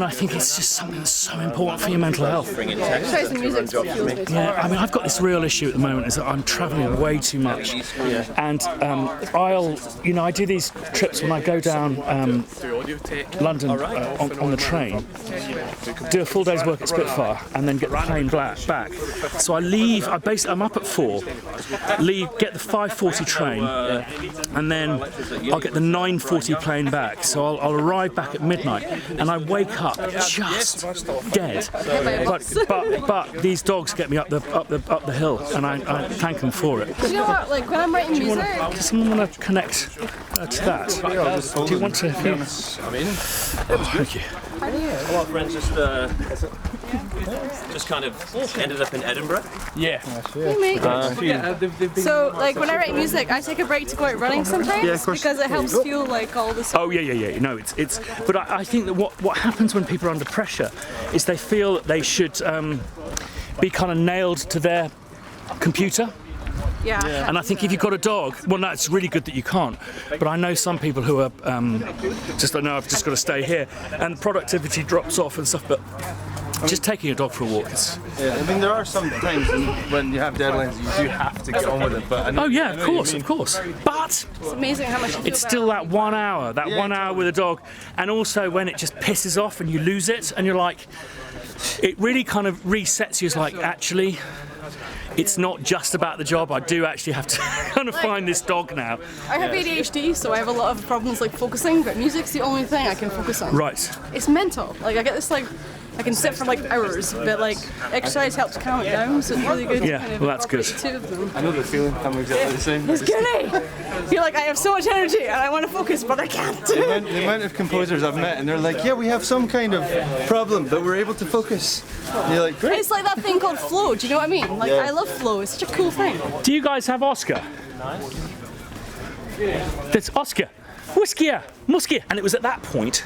A: I think it's just something that's so important for your mental health.
D: Besides the music, still feels good.
A: Yeah, I mean, I've got this real issue at the moment is that I'm travelling way too much, and I do these trips when I go down London on the train, do a full day's work at Spitfire, and then get the plane back. So I leave. I'm up at 4, get the 5:40 train, and then I'll get the 9:40 plane back. So I'll arrive back at midnight, and I wake up just dead. But these dogs get me up the hill, and I thank them for it.
D: You know what, like when I'm writing music...
A: Does someone want to connect to that? Do you want to? Thank you.
G: A lot of friends just kind of ended up in Edinburgh.
C: Yeah.
D: Hey, mate. So, like, when I write music, I take a break to go out running sometimes because it helps feel like all this.
A: Oh yeah. No, it's. But I think that what happens when people are under pressure is they feel that they should be kind of nailed to their computer.
D: Yeah.
A: And I think if you've got a dog, well, no, it's really good that you can't. But I know some people who are just like, no, I've just got to stay here, and productivity drops off and stuff. But just taking a dog for a walk is.
F: Yeah, I mean, there are some times when you have deadlines, you do have to get on with it. But
A: Oh yeah, of course. But
D: It's amazing how much you feel
A: it's still that 1 hour, with a dog, and also when it just pisses off and you lose it, and you're like, it really kind of resets you as like, actually, it's not just about the job. I do actually have to kind of find this dog now.
D: I have ADHD, so I have a lot of problems like focusing, but music's the only thing I can focus on.
A: Right.
D: It's mental. Like I get this like, I can sit for like hours, but like exercise helps calm it down, so it's really good
A: Yeah,
D: to kind of
A: well, that's good.
D: incorporate the two of them.
F: I know the feeling. I'm exactly the same.
D: It's giddy! You're like, I have so much energy and I want to focus, but I can't.
F: The amount of composers I've met, and they're like, yeah, we have some kind of problem, but we're able to focus. And you're like, great.
D: It's like that thing called flow, do you know what I mean? Like, I love flow, it's such a cool thing.
A: Do you guys have Oscar? That's Oscar. Muskia. And it was at that point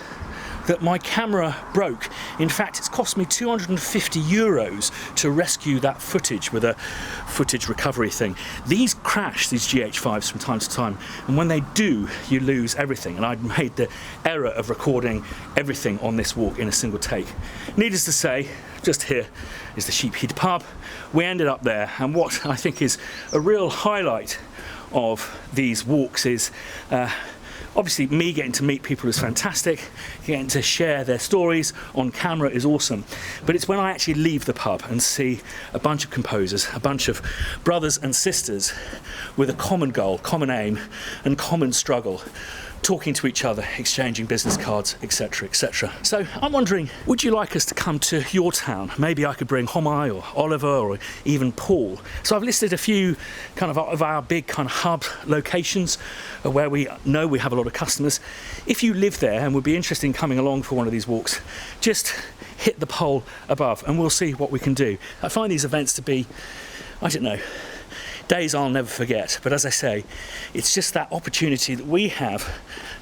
A: that my camera broke. In fact, it's cost me €250 to rescue that footage with a footage recovery thing. These crash, these GH5s, from time to time, and when they do, you lose everything. And I'd made the error of recording everything on this walk in a single take. Needless to say, just here is the Sheephead pub. We ended up there, and what I think is a real highlight of these walks is obviously me getting to meet people is fantastic, getting to share their stories on camera is awesome, but it's when I actually leave the pub and see a bunch of composers, a bunch of brothers and sisters with a common goal, common aim and common struggle, talking to each other, exchanging business cards, etc, etc. So I'm wondering, would you like us to come to your town? Maybe I could bring Homai or Oliver or even Paul. So I've listed a few kind of our big kind of hub locations where we know we have a lot of customers. If you live there and would be interested in coming along for one of these walks, just hit the poll above and we'll see what we can do. I find these events to be, I don't know, days I'll never forget. But as I say, it's just that opportunity that we have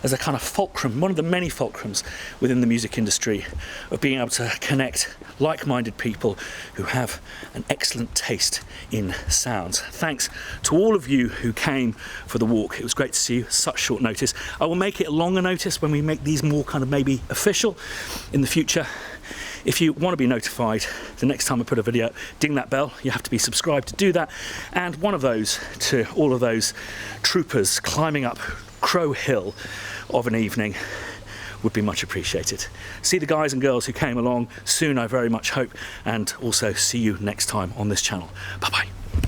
A: as a kind of fulcrum, one of the many fulcrums within the music industry, of being able to connect like-minded people who have an excellent taste in sounds. Thanks to all of you who came for the walk. It was great to see you, such short notice. I will make it a longer notice when we make these more kind of maybe official in the future. If you want to be notified the next time I put a video, ding that bell. You have to be subscribed to do that. And one of those to all of those troopers climbing up Crow Hill of an evening would be much appreciated. See the guys and girls who came along soon, I very much hope, and also see you next time on this channel. Bye-bye.